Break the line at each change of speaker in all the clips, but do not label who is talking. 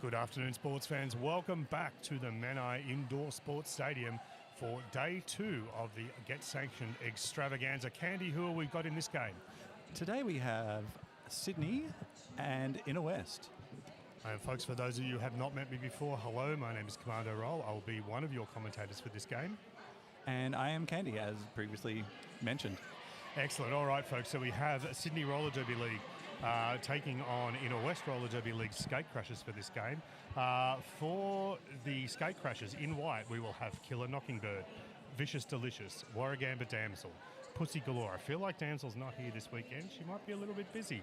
Good afternoon, sports fans. Welcome back to the Menai Indoor Sports Stadium for day 2 of the Get Sanctioned Eggstravaganza. Candy, who have we got in this game?
Today we have Sydney and Inner West.
And folks, for those of you who have not met me before, hello, my name is Commander Roll. I will be one of your commentators for this game.
And I am Candy, as previously mentioned.
Excellent. All right, folks. So we have Sydney Roller Derby League taking on Inner West Roller Derby League Skate Crashers for this game. For the Skate Crashers, in white, we will have Killer Knockingbird, Vicious Delicious, Warragamba Damsel, Pussy Galore. I feel like Damsel's not here this weekend. She might be a little bit busy.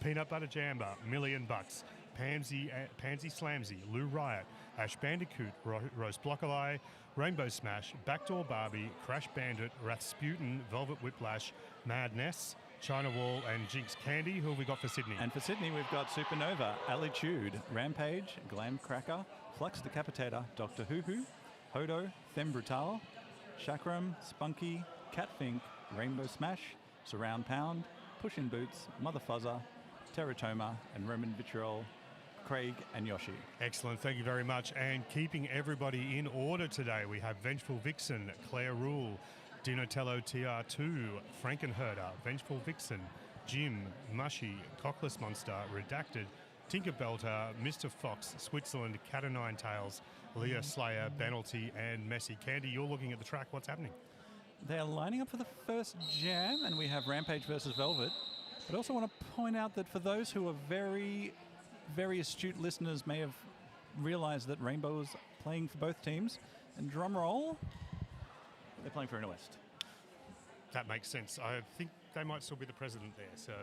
Peanut Butter Jamba, $1,000,000, Pansy Slamsy, Lou Riot, Ash Bandicoot, Roast Block-Eye, Rainbow Smash, Backdoor Barbie, Crash Bandit, Rasputin, Velvet Whiplash, Madness, China Wall, and Jinx. Candy, who have we got for Sydney?
And for Sydney, we've got Supernova, Alitude, Rampage, Glam Cracker, Flux Decapitator, Doctor Hoo-Hoo, Hodo, Femme Brutale, Chakram, Spunky, Catfink, Rainbow Smash, Surround Pound, Push-In Boots, Mother Fuzzer, Teratoma, and Roman Vitriol, Craig and Yoshi.
Excellent, thank you very much. And keeping everybody in order today, we have Vengeful Vixen, Claire Rule, Dinotello TR2, Frankenherder, Vengeful Vixen, Jim, Mushy, Cockless Monster, Redacted, Tinker Belter, Mr. Fox, Switzerland, Cat o' Nine Tails, Leah Slayer, Benalty, and Messy. Candy, you're looking at the track. What's happening?
They are lining up for the first jam, and we have Rampage versus Velvet. But I also want to point out that for those who are very astute listeners may have realised that Rainbow is playing for both teams. And drum roll, they're playing for Inner West.
That makes sense. I think they might still be the president there, so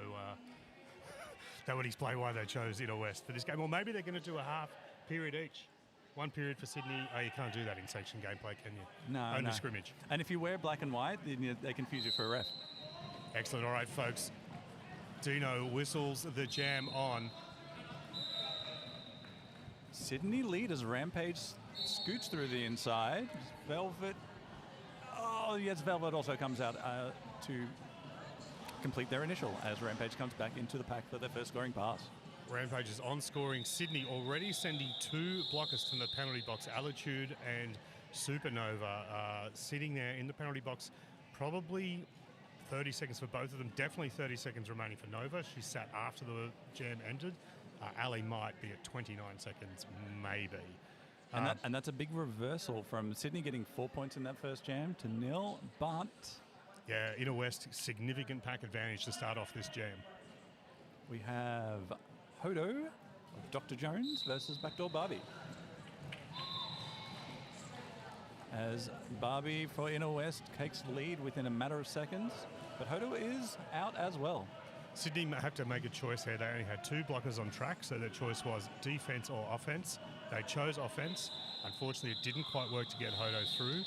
that would explain why they chose Inner West for this game. Or maybe they're going to do a half period each. One period for Sydney. Oh, you can't do that in sanction gameplay, can you?
No,
Only scrimmage.
And if you wear black and white, then they confuse you for a ref.
Excellent. All right, folks. Dino whistles the jam on.
Sydney lead as Rampage scoots through the inside. Velvet. Oh, yes, Velvet also comes out to complete their initial as Rampage comes back into the pack for their first scoring pass.
Rampage is on scoring. Sydney already sending 2 blockers from the penalty box. Alitude and Supernova sitting there in the penalty box. Probably 30 seconds for both of them. Definitely 30 seconds remaining for Nova. She sat after the jam ended. Ali might be at 29 seconds, maybe.
And that's a big reversal from Sydney getting 4 points in that first jam to 0, but...
Yeah, Inner West, significant pack advantage to start off this jam.
We have Hodo of Dr. Jones versus Backdoor Barbie. As Barbie for Inner West takes lead within a matter of seconds, but Hodo is out as well.
Sydney had to make a choice here. They only had 2 blockers on track, so their choice was defence or offence. They chose offence. Unfortunately, it didn't quite work to get Hodo through.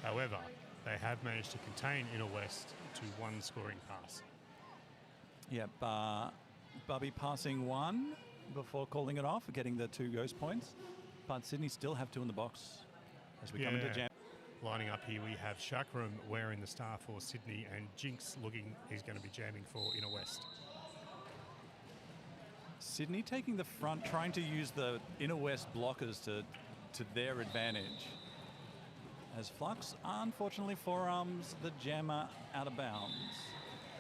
However, they have managed to contain Inner West to 1 scoring pass.
Yep, Barbie passing 1 before calling it off, getting the 2 ghost points. But Sydney still have 2 in the box as we come into jam.
Lining up here, we have Chakram wearing the star for Sydney, and Jinx looking he's going to be jamming for Inner West.
Sydney taking the front, trying to use the Inner West blockers to their advantage. As Flux, unfortunately, forearms the jammer out of bounds.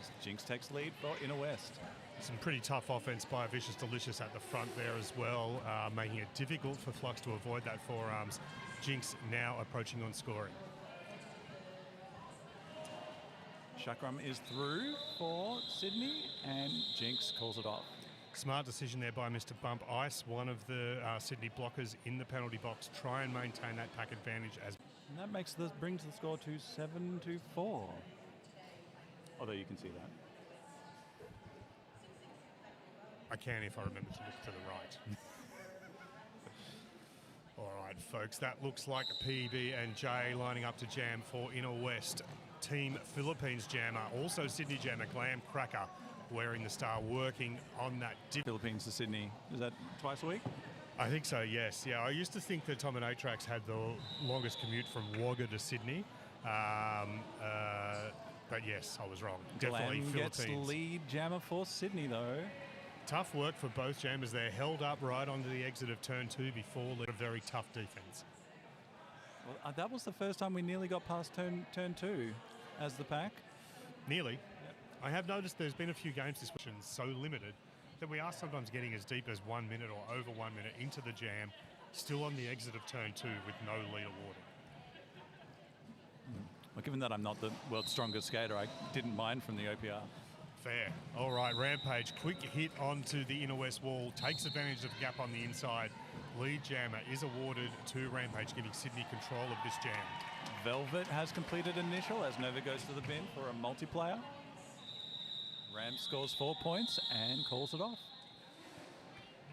As Jinx takes lead for Inner West.
Some pretty tough offense by Vicious Delicious at the front there as well, making it difficult for Flux to avoid that forearms. Jinx now approaching on scoring.
Chakram is through for Sydney, and Jinx calls it off.
Smart decision there by Mr. Bump Ice, one of the Sydney blockers in the penalty box. Try and maintain that pack advantage as.
And that brings the score to 7-4. Although you can see that.
I can if I remember to look to the right. All right, folks, that looks like PB and J lining up to jam for Inner West. Team Philippines jammer, also Sydney jammer, Glam Cracker, wearing the star, working on that.
Philippines to Sydney. Is that twice a week?
I think so, yes. Yeah, I used to think that Tom and A-Trax had the longest commute from Wagga to Sydney. But yes, I was wrong. Definitely
Glam
Philippines.
Gets lead jammer for Sydney, though.
Tough work for both jammers. They're held up right onto the exit of turn 2 before a very tough defense.
Well, that was the first time we nearly got past turn 2 as the pack.
Nearly.
Yep.
I have noticed there's been a few games this week so limited that we are sometimes getting as deep as 1 minute or over 1 minute into the jam, still on the exit of turn 2 with no lead awarded.
Well, given that I'm not the world's strongest skater, I didn't mind from the OPR.
Fair. All right, Rampage, quick hit onto the inner west wall, takes advantage of the gap on the inside. Lead jammer is awarded to Rampage, giving Sydney control of this jam.
Velvet has completed initial as Nova goes to the bin for a multiplayer. Ram scores 4 points and calls it off.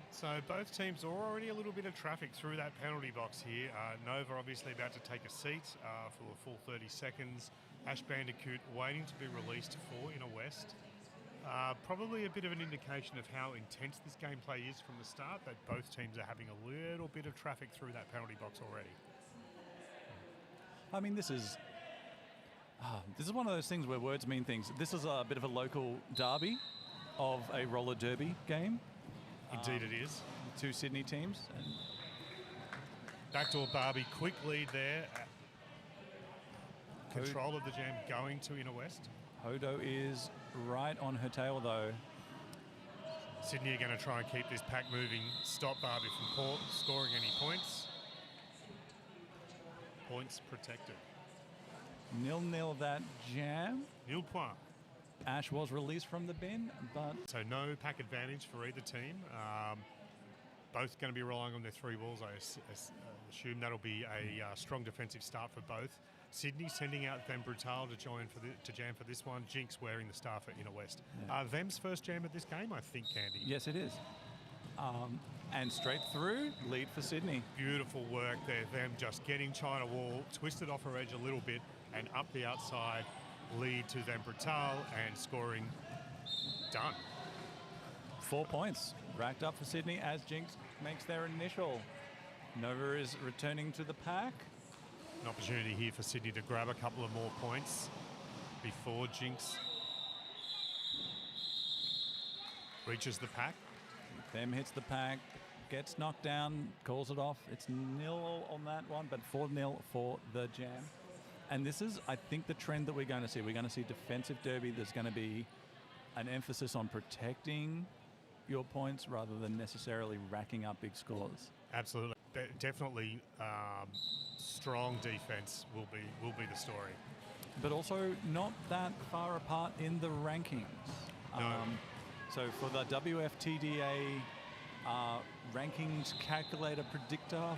So both teams are already a little bit of traffic through that penalty box here. Nova obviously about to take a seat for a full 30 seconds. Ash Bandicoot waiting to be released for Inner West. Probably a bit of an indication of how intense this gameplay is from the start, that both teams are having a little bit of traffic through that penalty box already.
I mean, this is one of those things where words mean things. This is a bit of a local derby of a roller derby game.
Indeed it is.
Two Sydney teams. And
backdoor Barbie, quick lead there. Control of the jam going to Inner West.
Hodo is right on her tail though.
Sydney are going to try and keep this pack moving, stop Barbie from scoring any points. Points protected.
0-0 that jam.
Nil point.
Ash was released from the bin, but...
So no pack advantage for either team. Both going to be relying on their 3 balls. I assume that'll be a strong defensive start for both. Sydney sending out Them Brutal to jam for this one. Jinx wearing the star for Inner West.
Yeah.
Them's first jam at this game, I think, Candy.
Yes, it is. And straight through, lead for Sydney.
Beautiful work there. Them just getting China Wall, twisted off her edge a little bit, and up the outside, lead to Them Brutal, and scoring done.
4 points racked up for Sydney as Jinx makes their initial. Nova is returning to the pack.
An opportunity here for Sydney to grab a couple of more points before Jinx reaches the pack.
Them hits the pack, gets knocked down, calls it off. It's 0 on that one, but 4-0 for the jam. And this is, I think, the trend that we're going to see. We're going to see defensive derby. There's going to be an emphasis on protecting your points rather than necessarily racking up big scores.
Absolutely. Definitely strong defense will be the story.
But also not that far apart in the rankings.
No.
So for the WFTDA rankings calculator predictor,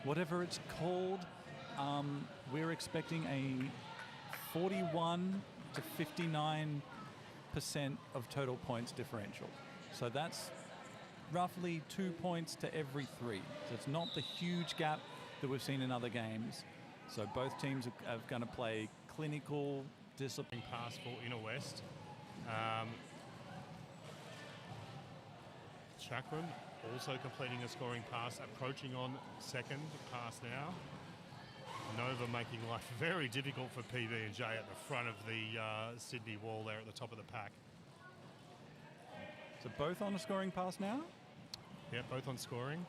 whatever it's called, we're expecting a 41 to 59% of total points differential. So that's roughly 2 points to every 3. So it's not the huge gap that we've seen in other games. So both teams are going to play clinical, discipline.
Pass for Inner West. Chakram also completing a scoring pass, approaching on second pass now. Nova making life very difficult for PB&J at the front of the Sydney wall there at the top of the pack.
So both on a scoring pass now?
Yeah, both on scoring.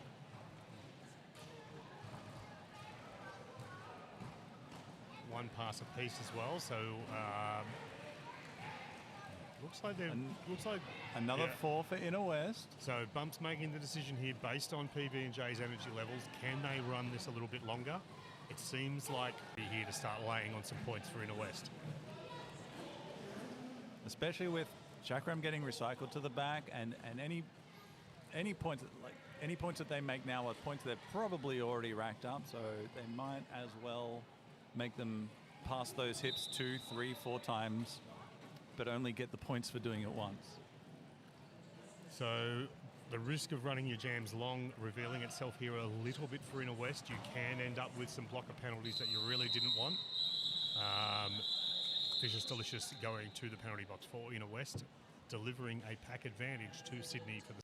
One pass apiece as well, so looks like
another 4 for Inner West.
So Bump's making the decision here based on PB&J's energy levels. Can they run this a little bit longer? It seems like we're here to start laying on some points for Inner West.
Especially with Chakram getting recycled to the back, and any points that they make now are points they've probably already racked up, so they might as well make them pass those hips 2, 3, 4 times, but only get the points for doing it once.
So the risk of running your jams long revealing itself here a little bit for Inner West. You can end up with some blocker penalties that you really didn't want. Vicious Delicious going to the penalty box for Inner West, delivering a pack advantage to Sydney for the...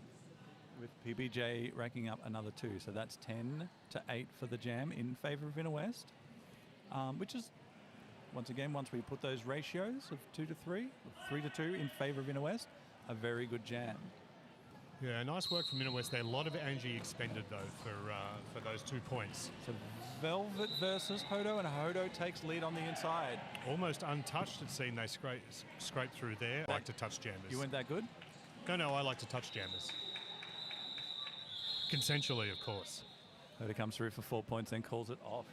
With PBJ racking up another 2, so that's 10 to 8 for the jam in favour of Inner West, which is, once again, once we put those ratios of 2 to 3, or 3 to 2 in favour of Inner West, a very good jam.
Yeah, nice work from Inner West there. A lot of energy expended, though, for those 2 points.
So Velvet versus Hodo, and Hodo takes lead on the inside.
Almost untouched, it seemed. They scraped through there. I like to touch jammers.
You weren't that good?
No, I like to touch jammers. Consensually, of course.
Hodo comes through for 4 points, then calls it off.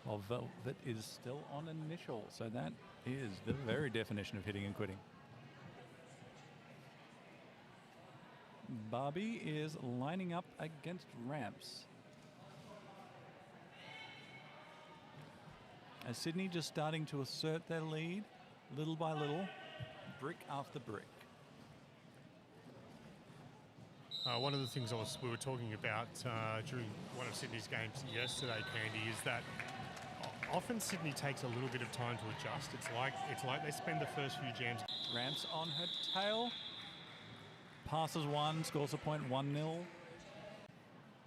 While Velvet is still on initial, so that is the very definition of hitting and quitting. Barbie is lining up against ramps. As Sydney just starting to assert their lead, little by little, brick after brick.
One of the things we were talking about during one of Sydney's games yesterday, Candy, is that often Sydney takes a little bit of time to adjust. It's like they spend the first few jams.
Ramps on her tail. Passes one, scores a point, 1-0.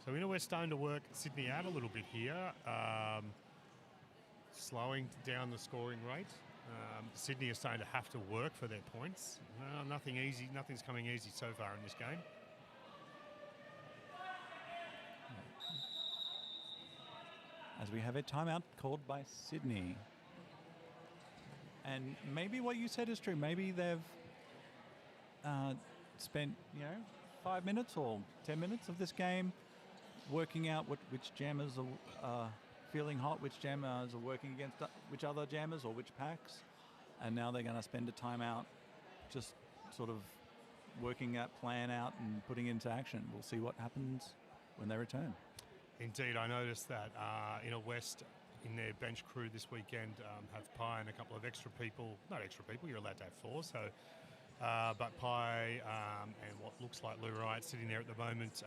So Inner West starting to work Sydney out a little bit here, slowing down the scoring rate. Sydney is starting to have to work for their points. Nothing's coming easy so far in this game.
As we have a timeout called by Sydney. And maybe what you said is true. Maybe they've spent, 5 minutes or 10 minutes of this game working out which jammers are feeling hot, which jammers are working against which other jammers or which packs. And now they're going to spend a timeout just sort of working that plan out and putting it into action. We'll see what happens when they return.
Indeed, I noticed that Inner West in their bench crew this weekend have Pi and a couple of extra people. Not extra people, you're allowed to have 4. So, but Pi and what looks like Lou Wright sitting there at the moment,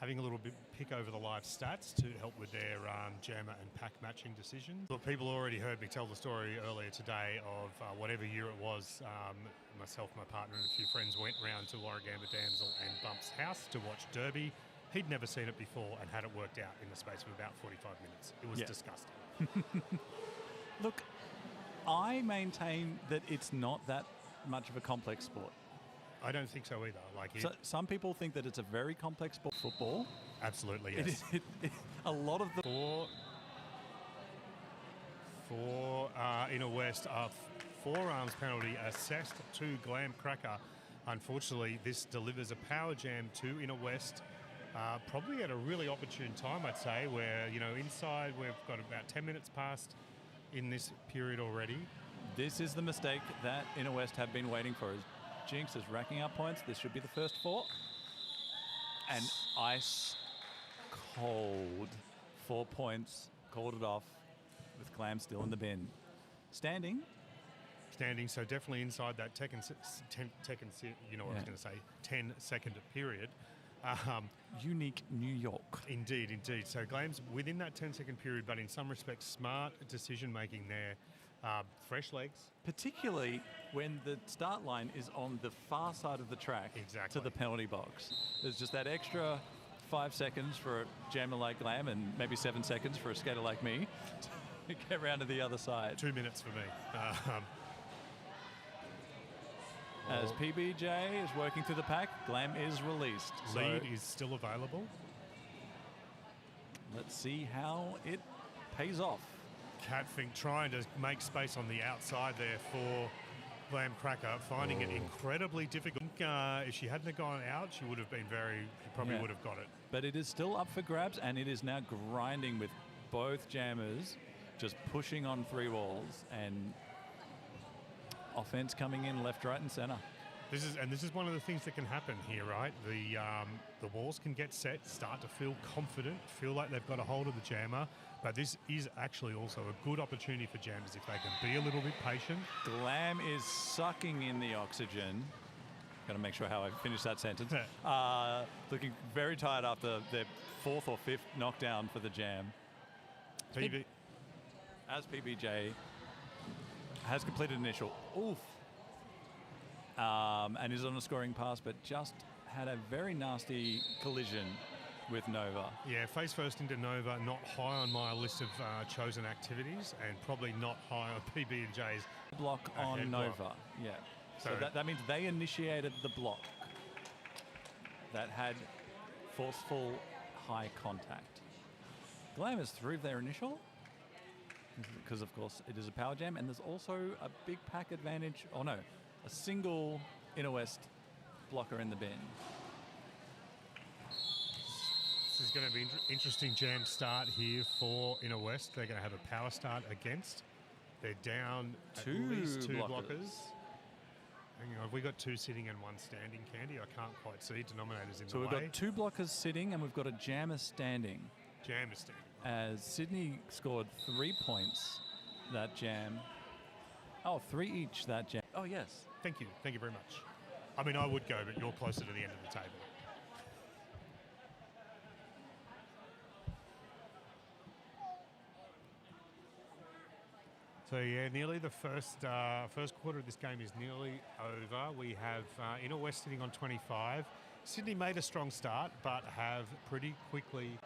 having a little bit pick over the live stats to help with their jammer and pack matching decisions. Look, people already heard me tell the story earlier today of whatever year it was. Myself, my partner, and a few friends went round to Warragamba Damsel and Bump's house to watch Derby. He'd never seen it before and had it worked out in the space of about 45 minutes. It was disgusting.
Look, I maintain that it's not that much of a complex sport.
I don't think so either.
So some people think that it's a very complex sport, football.
Absolutely, yes.
A lot of the...
For Inner West, forearms penalty assessed to Glam Cracker. Unfortunately, this delivers a power jam to Inner West. Probably at a really opportune time, I'd say, where, inside we've got about 10 minutes past in this period already.
This is the mistake that Inner West have been waiting for. Jinx is racking up points. This should be the first 4. And ice cold. 4 points. Called it off with Glam still in the bin. Standing,
So definitely inside that 10-second period.
Unique New York.
Indeed. So Glam's within that 10-second period, but in some respects, smart decision-making there. Fresh legs.
Particularly when the start line is on the far side of the track to the penalty box. There's just that extra 5 seconds for a jammer like Glam and maybe 7 seconds for a skater like me to get around to the other side.
2 minutes for me.
As PBJ is working through the pack, Glam is released.
Lead is still available.
Let's see how it pays off.
Catfink trying to make space on the outside there for Glam Cracker, finding it incredibly difficult. If she hadn't gone out, she would have been probably would have got it.
But it is still up for grabs, and it is now grinding with both jammers, just pushing on 3 walls, and offense coming in left, right, and center.
This is one of the things that can happen here, right? The walls can get set, start to feel confident, feel like they've got a hold of the jammer. But this is actually also a good opportunity for jammers if they can be a little bit patient.
Glam is sucking in the oxygen. Got to make sure how I finish that sentence. Looking very tired after their 4th or 5th knockdown for the jam. As PBJ has completed initial. Oof. And is on a scoring pass, but just had a very nasty collision with Nova.
Yeah, face first into Nova, not high on my list of chosen activities, and probably not high on PB&J's
block on Nova. Yeah. So that means they initiated the block. that had forceful high contact. Glam is through their initial, because of course it is a power jam, and there's also a big pack advantage, or no, a single Inner West blocker in the bin.
This is going to be interesting jam start here for Inner West. They're going to have a power start against. They're down at least two blockers. Hang on, have we got two sitting and one standing, Candy? I can't quite see. Denominators in the way.
So we've got two blockers sitting and we've got a jammer standing.
Jammer standing.
As Sydney scored 3 points that jam. Oh, 3 each that jam. Oh, yes.
Thank you. Thank you very much. I mean, I would go, but you're closer to the end of the table. So yeah, nearly the first quarter of this game is nearly over. We have Inner West sitting on 25. Sydney made a strong start, but have pretty quickly.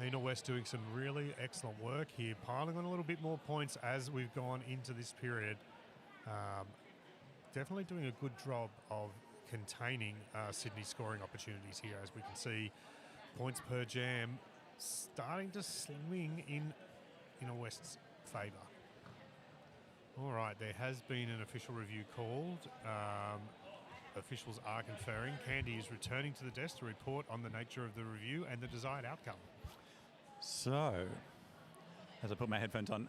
Inner West doing some really excellent work here, piling on a little bit more points as we've gone into this period. Definitely doing a good job of containing Sydney's scoring opportunities here, as we can see points per jam starting to swing in Inner West's favour. All right, there has been an official review called. Officials are conferring. Candy is returning to the desk to report on the nature of the review and the desired outcome.
So, as I put my headphones on,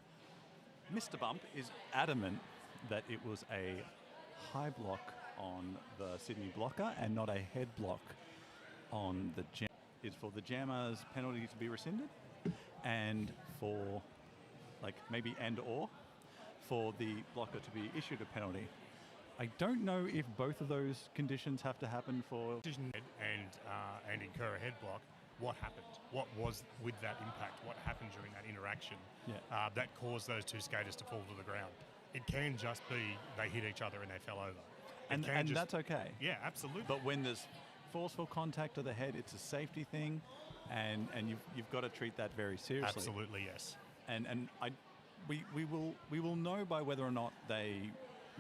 Mr. Bump is adamant that it was a high block on the Sydney blocker and not a head block on the jam. Is for the jammer's penalty to be rescinded, and for, like, maybe and or for the blocker to be issued a penalty. I don't know if both of those conditions have to happen for
and incur a head block. What happened? What was with that impact? What happened during that interaction that caused those two skaters to fall to the ground? It can just be they hit each other and they fell over.
And that's okay.
Yeah, absolutely.
But when there's forceful contact to the head, it's a safety thing, and you've got to treat that very seriously.
Absolutely, yes.
And we will know by whether or not they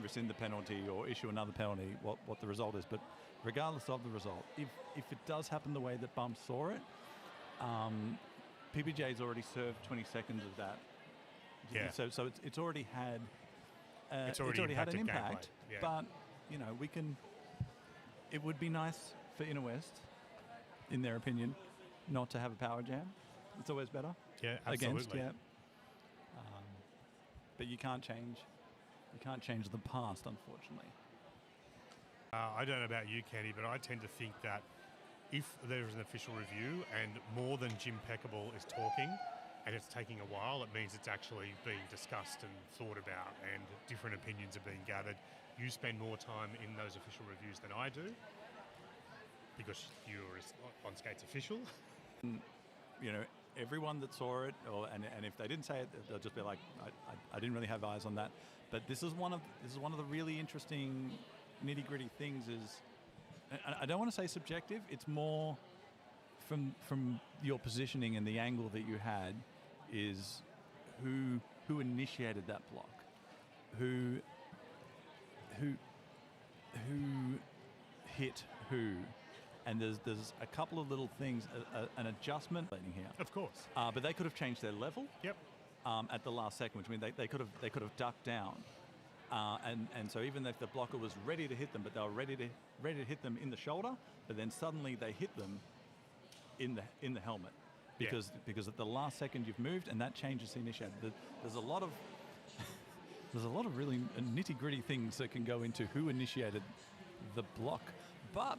rescind the penalty or issue another penalty what the result is. But regardless of the result, if it does happen the way that Bump saw it, PBJ's already served 20 seconds of that.
Yeah.
So it's already had
it's already had an impact.
Yeah. But we can. It would be nice for Inner West, in their opinion, not to have a power jam. It's always better.
Yeah, absolutely.
But you can't change the past, unfortunately.
I don't know about you, Kenny, but I tend to think that if there is an official review and more than Jim Peckable is talking and it's taking a while, it means it's actually being discussed and thought about and different opinions are being gathered. You spend more time in those official reviews than I do because you're on skates official.
Everyone that saw it, and if they didn't say it, they'll just be like, I didn't really have eyes on that. But this is one of the really interesting nitty-gritty things. Is I don't want to say subjective. It's more from your positioning and the angle that you had. Is who initiated that block, who hit who. And there's a couple of little things, an adjustment here.
Of course.
But they could have changed their level.
Yep.
At the last second, which means they could have ducked down. And so even if the blocker was ready to hit them, but they were ready to hit them in the shoulder, but then suddenly they hit them in the helmet because at the last second you've moved and that changes the initiator. There's a lot of really nitty-gritty things that can go into who initiated the block, but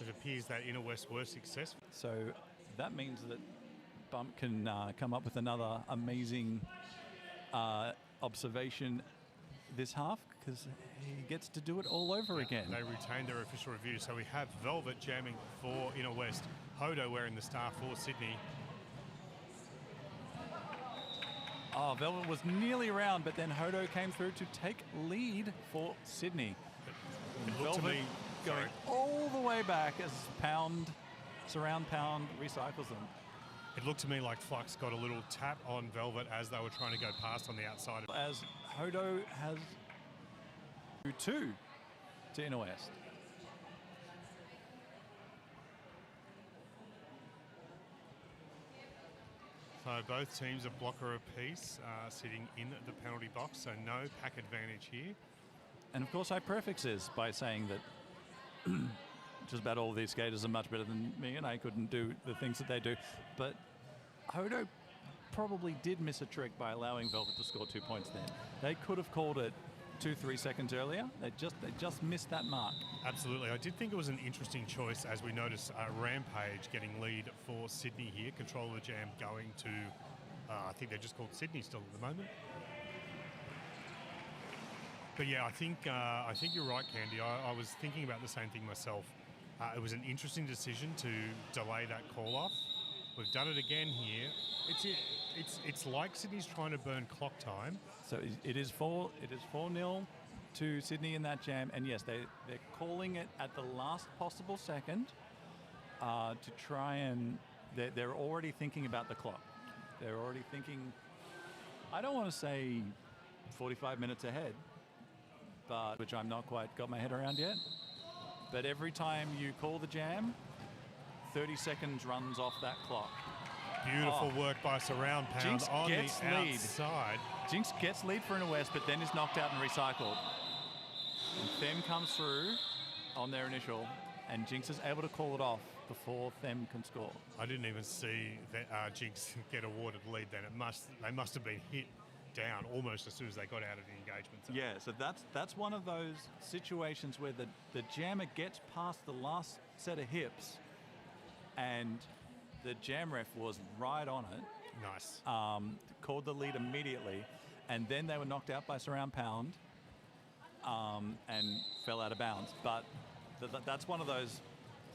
it appears that Inner West were successful.
So that means that Bump can come up with another amazing observation this half because he gets to do it all over again.
They retained their official review. So we have Velvet jamming for Inner West. Hodo wearing the star for Sydney.
Oh, Velvet was nearly around, but then Hodo came through to take lead for Sydney. Velvet going all the way back as surround pound recycles them.
It looked to me like Flux got a little tap on Velvet as they were trying to go past on the outside.
As Hodo has 2 to Inner West.
So both teams a blocker apiece, sitting in the penalty box, so no pack advantage here.
And of course I prefix this by saying that just about all of these skaters are much better than me, and I couldn't do the things that they do. But Hodo probably did miss a trick by allowing Velvet to score 2 points there. They could have called it 2-3 seconds earlier. They just missed that mark.
Absolutely. I did think it was an interesting choice, as we notice Rampage getting lead for Sydney here. Control of the jam going to, I think they're just called Sydney still at the moment. But yeah, I think you're right, Candy. I was thinking about the same thing myself. It was an interesting decision to delay that call off. We've done it again here. It's like Sydney's trying to burn clock time.
So it is 4-0 to Sydney in that jam, and yes, they're calling it at the last possible second to try and they're already thinking about the clock. They're already thinking, I don't want to say 45 minutes ahead, but which I'm not quite got my head around yet. But every time you call the jam, 30 seconds runs off that clock.
Beautiful work by Surround Pound
Jinx
on
gets
the
lead.
outside.
Jinx gets lead for Inner West, but then is knocked out and recycled. And Them comes through on their initial, and Jinx is able to call it off before Them can score.
I didn't even see that Jinx get awarded lead then. They must have been hit down almost as soon as they got out of the engagement zone.
Yeah, so that's one of those situations where the jammer gets past the last set of hips, and the jam ref was right on it.
Nice.
Called the lead immediately, and then they were knocked out by Surround Pound and fell out of bounds. But that's one of those,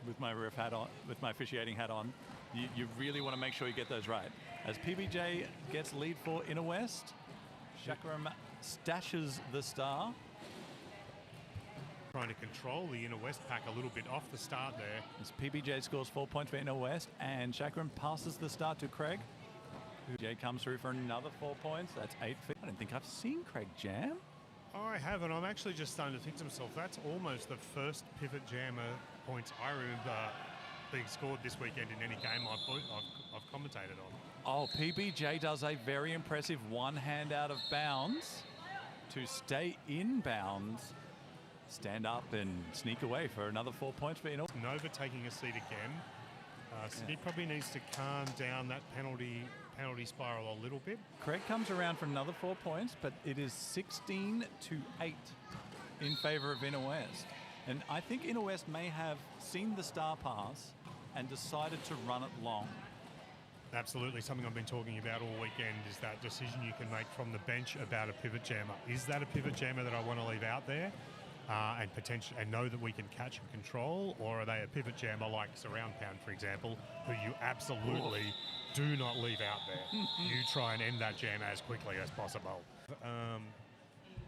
with my ref hat on, with my officiating hat on, you really want to make sure you get those right. As PBJ gets lead for Inner West, Chakram stashes the star.
Trying to control the Inner West pack a little bit off the start there.
As PBJ scores 4 points for Inner West, and Chakram passes the start to Craig. PBJ comes through for another 4 points. That's 8 feet. I don't think I've seen Craig jam.
I haven't. I'm actually just starting to think to myself, that's almost the first pivot jammer points I remember being scored this weekend in any game I've commentated on.
Oh, PBJ does a very impressive one hand out of bounds to stay in bounds, stand up and sneak away for another 4 points for Inner.
Nova taking a seat again. Sydney probably needs to calm down that penalty spiral a little bit.
Craig comes around for another 4 points, but it is 16-8 in favour of Inner West. And I think Inner West may have seen the star pass and decided to run it long.
Absolutely. Something I've been talking about all weekend is that decision you can make from the bench about a pivot jammer. Is that a pivot jammer that I want to leave out there and know that we can catch and control, or are they a pivot jammer like Surround Pound, for example, who you absolutely do not leave out there? You try and end that jam as quickly as possible.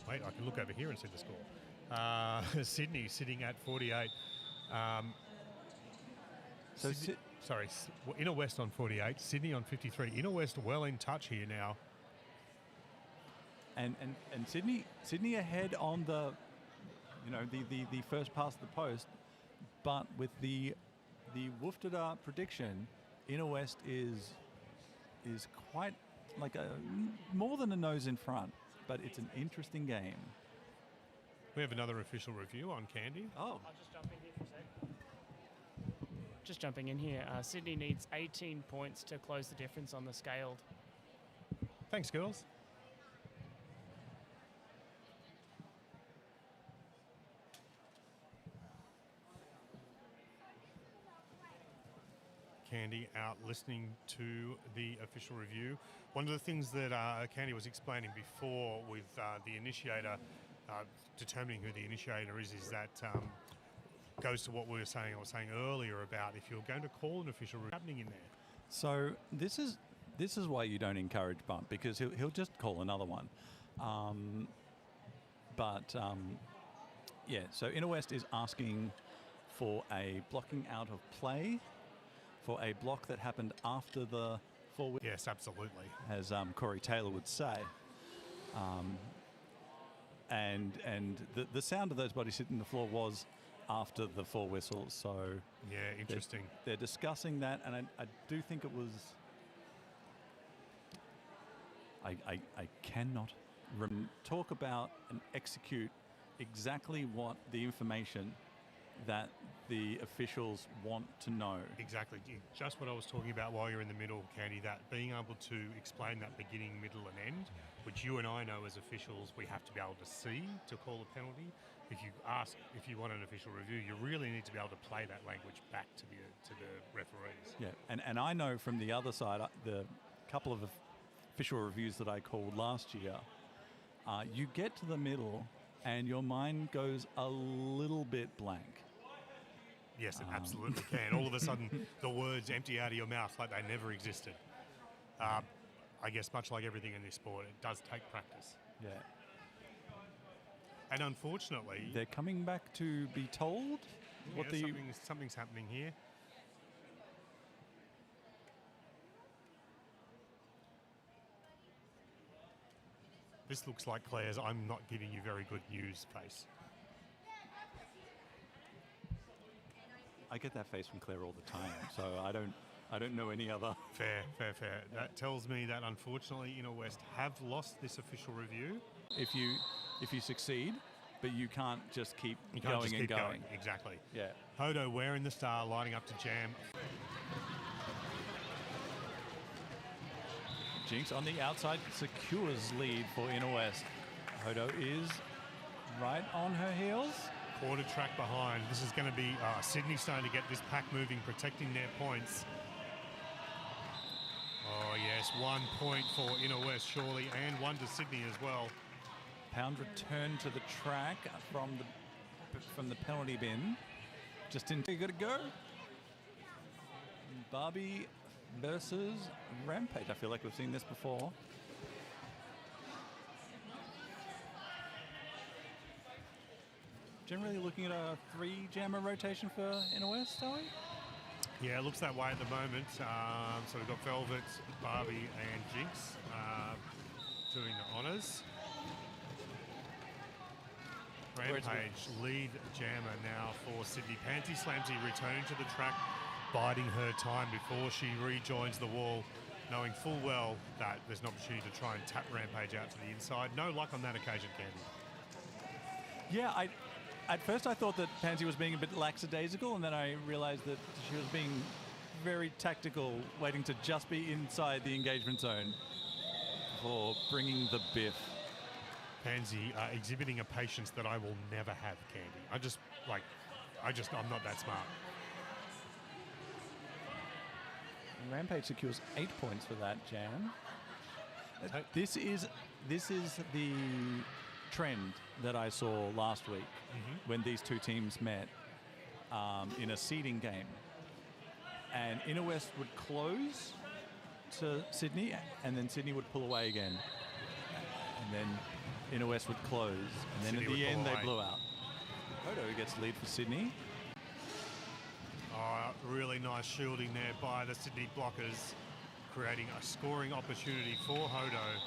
Wait, I can look over here and see the score. Sydney sitting at 48. Inner West on 48, Sydney on 53. Inner West well in touch here now.
And Sydney ahead on the first pass of the post, but with the Wooftada prediction, Inner West is quite like more than a nose in front, but it's an interesting game.
We have another official review on Candy.
Oh.
I'll just jump in here for a sec. Just jumping in here. Sydney needs 18 points to close the difference on the scaled.
Thanks, girls. Candy out listening to the official review. One of the things that Candy was explaining before with the initiator, determining who the initiator is that goes to what we were saying. I was saying earlier about if you're going to call an official review, happening in there.
So this is why you don't encourage bump, because he'll just call another one. So Inner West is asking for a blocking out of play for a block that happened after the forward.
Yes, absolutely.
As Corey Taylor would say. and the sound of those bodies hitting the floor was after the 4 whistles. So
Yeah, interesting.
they're discussing that, and I do think it was. I cannot talk about and execute exactly what the information that the officials want to know.
Exactly. Just what I was talking about while you're in the middle, Candy, that being able to explain that beginning, middle and end, which you and I know as officials we have to be able to see to call a penalty. If you want an official review, you really need to be able to play that language back to the referees.
Yeah, and I know from the other side, the couple of official reviews that I called last year, you get to the middle and your mind goes a little bit blank.
Yes, it absolutely can. All of a sudden, the words empty out of your mouth like they never existed. I guess much like everything in this sport, it does take practice.
Yeah.
And unfortunately,
They're coming back to be told what
something's happening here. This looks like Claire's "I'm not giving you very good news" face.
I get that face from Claire all the time, so I don't know any other.
Fair. That tells me that unfortunately Inner West have lost this official review.
If you succeed, but you can't just keep going.
Exactly.
Yeah.
Hodo wearing the star, lining up to jam.
Jinx on the outside secures lead for Inner West. Hodo is right on her heels.
Quarter track behind. This is going to be Sydney starting to get this pack moving, protecting their points. Oh yes, 1 point for Inner West surely, and 1 to Sydney as well.
Pound return to the track from the penalty bin. Just in, you got to go. Barbie versus Rampage. I feel like we've seen this before. Generally looking at a 3-jammer rotation for Inner West, are we?
Yeah, it looks that way at the moment. So we've got Velvet, Barbie and Jinx doing the honours. Rampage, lead jammer now for Sydney. Pansy Slamsy returning to the track, biding her time before she rejoins the wall, knowing full well that there's an opportunity to try and tap Rampage out to the inside. No luck on that occasion, Candy.
Yeah, at first I thought that Pansy was being a bit lackadaisical, and then I realized that she was being very tactical, waiting to just be inside the engagement zone for bringing the biff.
Pansy exhibiting a patience that I will never have, Candy. I'm not that smart.
Rampage secures 8 points for that jam. This is the trend that I saw last week when these two teams met in a seeding game. And Inner West would close to Sydney, and then Sydney would pull away again. And then Inner West would close, and then
Sydney
at the end they
away.
blew out. Hodo gets lead for Sydney.
Oh, really nice shielding there by the Sydney blockers, creating a scoring opportunity for Hodo.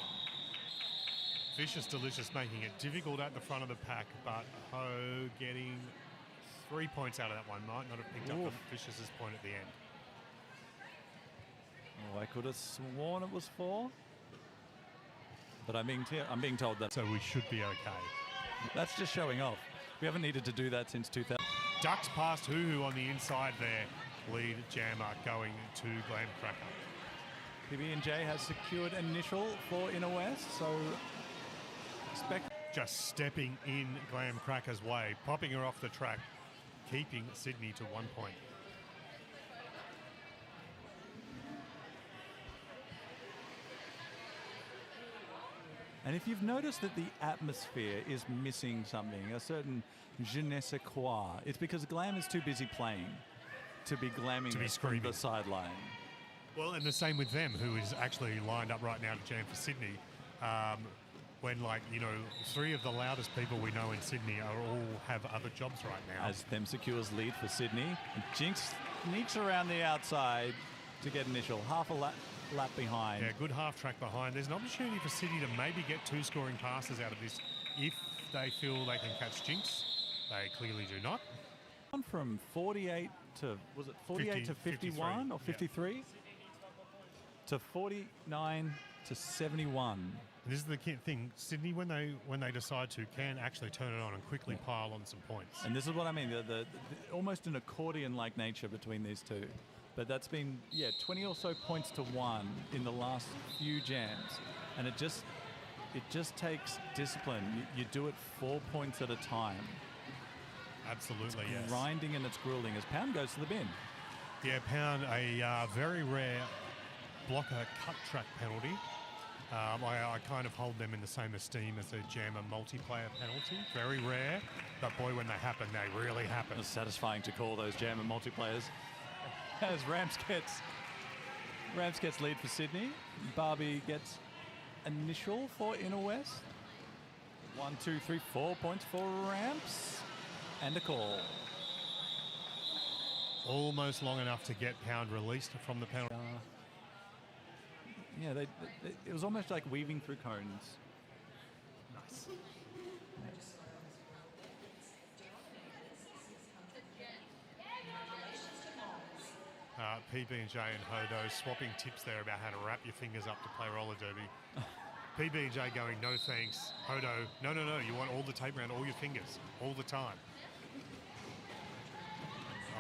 Vicious Delicious making it difficult at the front of the pack, but Ho getting 3 points out of that one. Might not have picked up the Vicious's point at the end.
Oh, I could have sworn it was 4. But I'm being told that.
So we should be okay.
That's just showing off. We haven't needed to do that since 2000.
Ducks past Hoo on the inside there. Lead jammer going to Glam Cracker.
PB&J has secured initial for Inner West, so expect.
Just stepping in Glam Cracker's way, popping her off the track, keeping Sydney to 1 point.
And if you've noticed that the atmosphere is missing something, a certain je ne sais quoi, it's because Glam is too busy playing to be glamming
To be
it from
screaming.
the sideline.
Well, and the same with them, who is actually lined up right now to jam for Sydney. When, 3 of the loudest people we know in Sydney are all have other jobs right now.
As them secures lead for Sydney. Jinx sneaks around the outside to get initial. Half a lap behind.
Yeah, good half track behind. There's an opportunity for Sydney to maybe get 2 scoring passes out of this if they feel they can catch Jinx. They clearly do not.
From 48 to, was it 48 to 51 or 53? To 49 to 71.
And this is the thing. Sydney, when they decide to, can actually turn it on and quickly pile on some points.
And this is what I mean, the almost an accordion-like nature between these two. But that's been, 20 or so points to 1 in the last few jams. And it just takes discipline. You do it 4 points at a time.
Absolutely,
it's
yes.
Grinding and it's grueling as Pound goes to the bin.
Yeah, Pound, a very rare blocker cut track penalty. I kind of hold them in the same esteem as a jammer multiplayer penalty. Very rare, but boy, when they happen, they really happen.
It's satisfying to call those jammer multiplayers. As Ramps gets lead for Sydney. Barbie gets initial for Inner West. 1, 2, 3, 4 points for Ramps. And a call.
Almost long enough to get Pound released from the penalty.
It was almost like weaving through cones.
Nice. PB&J and Hodo swapping tips there about how to wrap your fingers up to play roller derby. PB&J going, no thanks. Hodo, no, you want all the tape around all your fingers, all the time.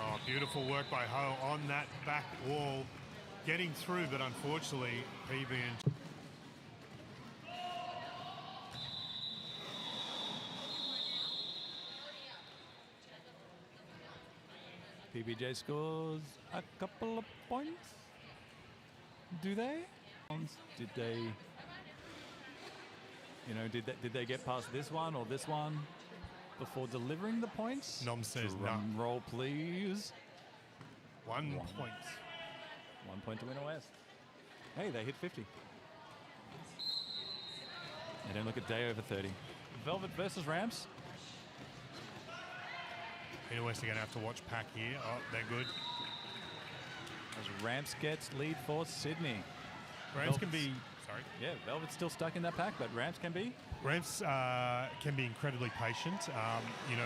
Oh, beautiful work by Ho on that back wall. Getting through, but unfortunately,
PBJ scores a couple of points. Do they? Did they? Did they get past this one or this one before delivering the points?
Nom says no.
Drum roll, please.
One point.
1 point to Inner West. Hey, they hit 50. They don't look a day over 30. Velvet versus Ramps.
Inner West are going to have to watch Pack here. Oh, they're good.
As Ramps gets lead for Sydney.
Ramps can be... Sorry.
Yeah, Velvet's still stuck in that pack, but Ramps can be.
Ramps can be incredibly patient. You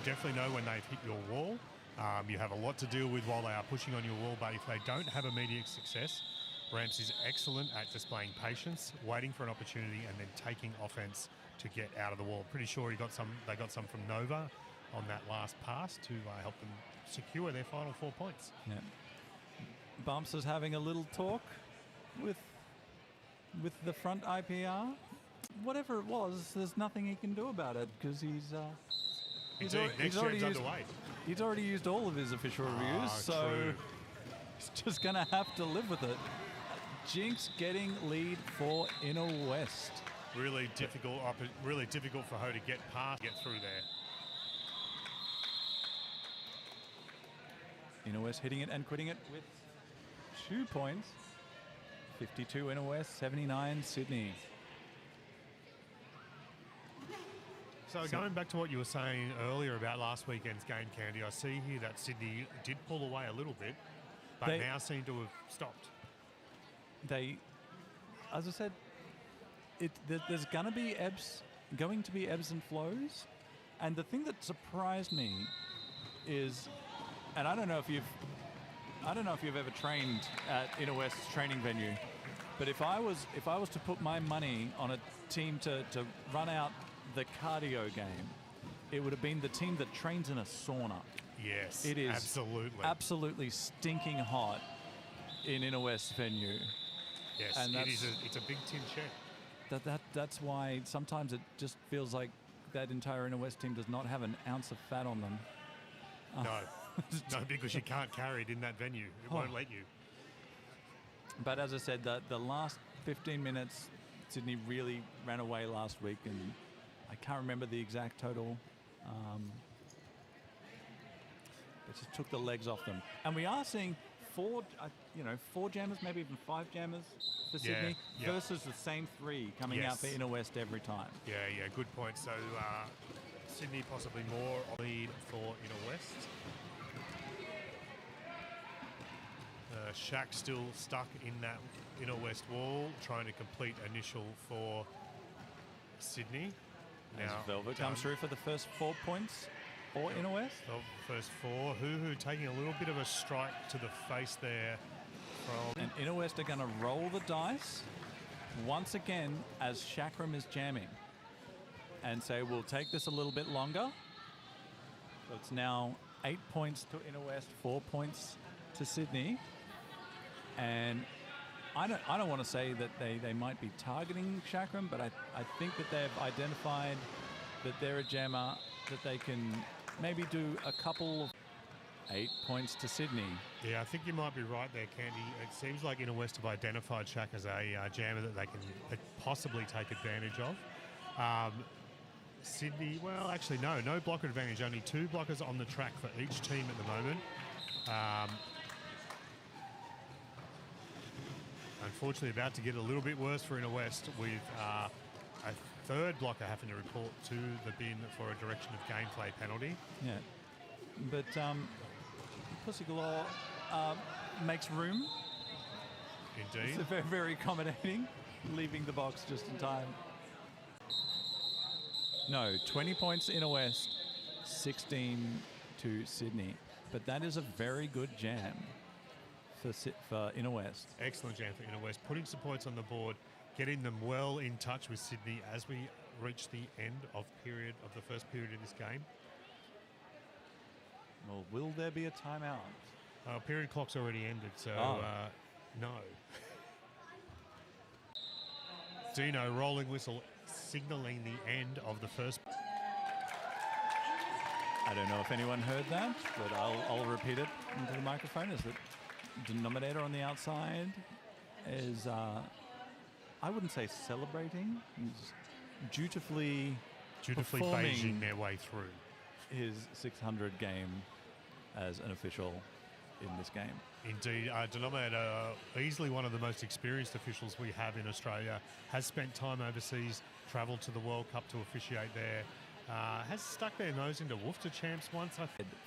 definitely know when they've hit your wall. You have a lot to deal with while they are pushing on your wall, but if they don't have immediate success, Ramps is excellent at displaying patience, waiting for an opportunity, and then taking offense to get out of the wall. Pretty sure they got some from Nova on that last pass to help them secure their final 4 points.
Yeah. Bumps is having a little talk with the front IPR. Whatever it was, there's nothing he can do about it because he's already used all of his official reviews, so
true.
he's just going to have to live with it. Jinx getting lead for Inner West.
Really difficult for Ho to get through there.
Inner West hitting it and quitting it with 2 points. 52 Inner West, 79 Sydney.
So going back to what you were saying earlier about last weekend's game, Candy, I see here that Sydney did pull away a little bit, but they now seem to have stopped.
As I said, there's going to be ebbs and flows, and the thing that surprised me is, and I don't know if you've ever trained at Inner West's training venue, but if I was to put my money on a team to run out the cardio game, it would have been the team that trains in a sauna.
Yes,
it is
absolutely
stinking hot in Inner West venue.
Yes,
and
it's a big tin shed.
That's why sometimes it just feels like that entire Inner West team does not have an ounce of fat on them.
No, because you can't carry it in that venue. It won't let you.
But as I said, the last 15 minutes, Sydney really ran away last week, and I can't remember the exact total. It just took the legs off them. And we are seeing four jammers, maybe even 5 jammers for Sydney versus the same 3 coming out for Inner West every time.
Yeah, good point. So Sydney possibly more lead for Inner West. Shaq still stuck in that Inner West wall, trying to complete initial for Sydney.
As
now
Velvet
done.
comes through for the first 4 points for Inner West.
First 4. Hoo taking a little bit of a strike to the face there from...
And Inner West are going to roll the dice once again as Chakram is jamming. And say, we'll take this a little bit longer. So it's now 8 points to Inner West, 4 points to Sydney. And I don't want to say that they might be targeting Chakram, but I think that they've identified that they're a jammer, that they can maybe do a couple of 8 points to Sydney.
Yeah, I think you might be right there, Candy. It seems like Inner West have identified Shaq as a jammer that they can possibly take advantage of. Sydney, well, actually, no blocker advantage. Only 2 blockers on the track for each team at the moment. Unfortunately, about to get a little bit worse for Inner West with a 3rd blocker having to report to the bin for a direction of gameplay penalty.
Yeah. But Pussy Galore makes room.
Indeed.
It's very, very accommodating, leaving the box just in time. No, 20 points Inner West, 16 to Sydney. But that is a very good jam for Inner West.
Excellent jam for Inner West, putting some points on the board, getting them well in touch with Sydney as we reach the end of the first period in this game.
Well, will there be a timeout?
Period clock's already ended, so no. Dino rolling whistle signalling the end of the first.
I don't know if anyone heard that, but I'll repeat it into the microphone. Is that Denominator on the outside is, I wouldn't say celebrating, he's dutifully
beiging their way through
his 600 game as an official in this game.
Indeed, Denominator, easily one of the most experienced officials we have in Australia, has spent time overseas, travelled to the World Cup to officiate there, has stuck their nose into Woofter Champs once.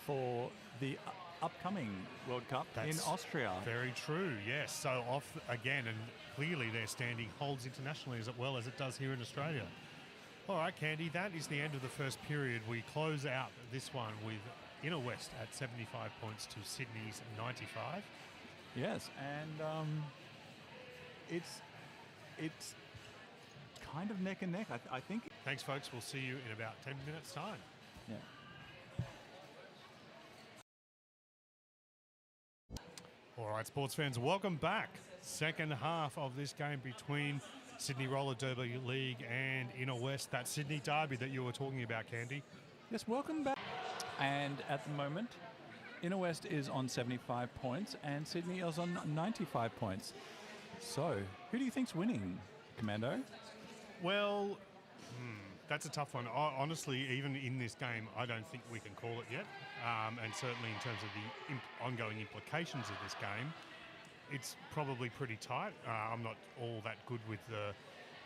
For the upcoming World Cup in Austria.
Very true, yes. So off again, and clearly their standing holds internationally as well as it does here in Australia. All right, Candy, that is the end of the first period. We close out this one with Inner West at 75 points to Sydney's 95.
Yes, and it's kind of neck and neck, I think.
Thanks, folks. We'll see you in about 10 minutes' time.
Yeah.
All right, sports fans, welcome back. Second half of this game between Sydney Roller Derby League and Inner West, that Sydney derby that you were talking about, Candy.
Yes, welcome back. And at the moment, Inner West is on 75 points and Sydney is on 95 points. So, who do you think's winning, Commando?
Well, that's a tough one. Honestly, even in this game, I don't think we can call it yet. And certainly in terms of the ongoing implications of this game, it's probably pretty tight. I'm not all that good with the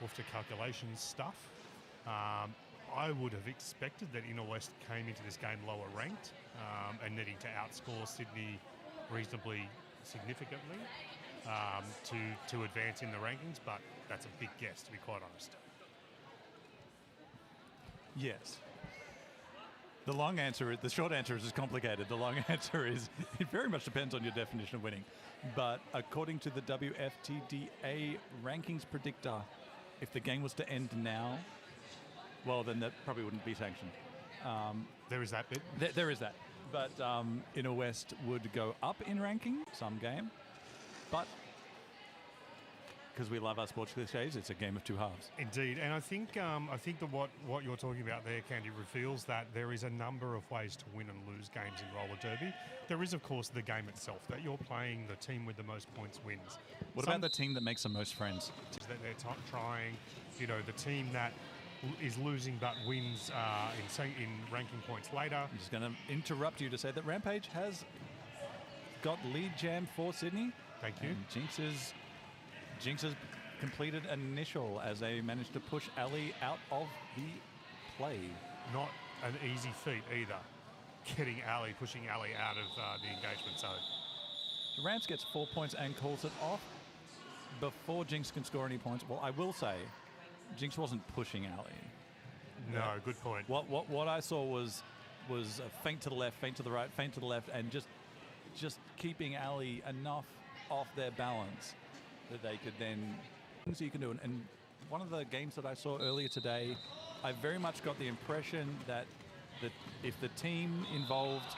Woofter calculations stuff. I would have expected that Inner West came into this game lower ranked and needing to outscore Sydney reasonably significantly to advance in the rankings, but that's a big guess, to be quite honest.
Yes. The short answer is complicated. The long answer is it very much depends on your definition of winning. But according to the WFTDA rankings predictor, if the game was to end now, well, then that probably wouldn't be sanctioned.
There is that bit.
There is that. But Inner West would go up in ranking some game. But because we love our sports cliches, it's a game of two halves.
Indeed, and I think that what you're talking about there, Candy, reveals that there is a number of ways to win and lose games in roller derby. There is, of course, the game itself, that you're playing the team with the most points wins.
What about the team that makes the most friends?
That they're trying, the team that is losing but wins in ranking points later.
I'm just going to interrupt you to say that Rampage has got lead jam for Sydney.
Thank you.
And Jinx has completed an initial as they managed to push Ali out of the play.
Not an easy feat either, pushing Ali out of the engagement zone.
Rance gets 4 points and calls it off before Jinx can score any points. Well, I will say, Jinx wasn't pushing Ali.
No, good point.
What I saw was a feint to the left, feint to the right, feint to the left, and just keeping Ali enough off their balance that they could then things you can do. And one of the games that I saw earlier today, I very much got the impression that if the team involved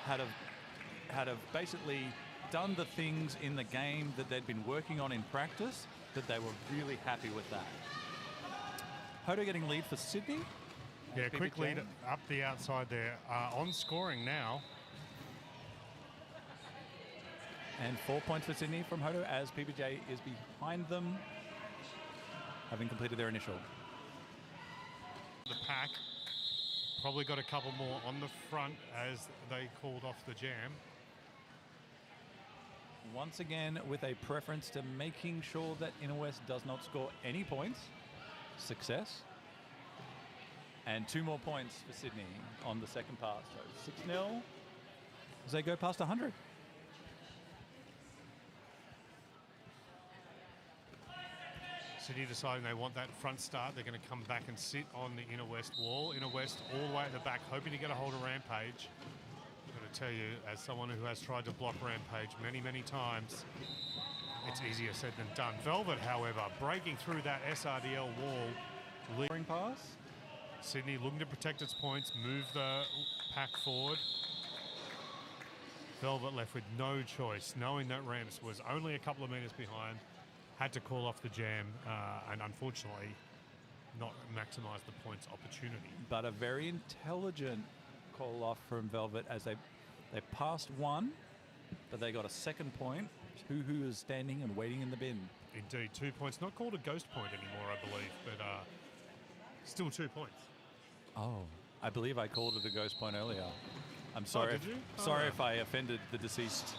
had basically done the things in the game that they'd been working on in practice, that they were really happy with that. Hodo getting lead for Sydney.
Yeah, quick lead up the outside there. On scoring now.
And 4 points for Sydney from Hodo as PBJ is behind them, having completed their initial.
The pack probably got a couple more on the front as they called off the jam.
Once again, with a preference to making sure that Inner West does not score any points. Success. And 2 more points for Sydney on the second pass. So 6-0 as they go past 100.
Sydney deciding they want that front start. They're going to come back and sit on the Inner West wall. Inner West all the way at the back, hoping to get a hold of Rampage. I'm going to tell you, as someone who has tried to block Rampage many, many times, it's easier said than done. Velvet, however, breaking through that SRDL wall.
Leading pass.
Sydney looking to protect its points, move the pack forward. Velvet left with no choice, knowing that Ramps was only a couple of meters behind, had to call off the jam, and unfortunately not maximise the points opportunity.
But a very intelligent call off from Velvet as they passed one, but they got a second point. Who is standing and waiting in the bin.
Indeed, 2 points. Not called a ghost point anymore, I believe, but still 2 points.
Oh, I believe I called it a ghost point earlier. I'm sorry.
Did you?
Sorry if I offended the deceased.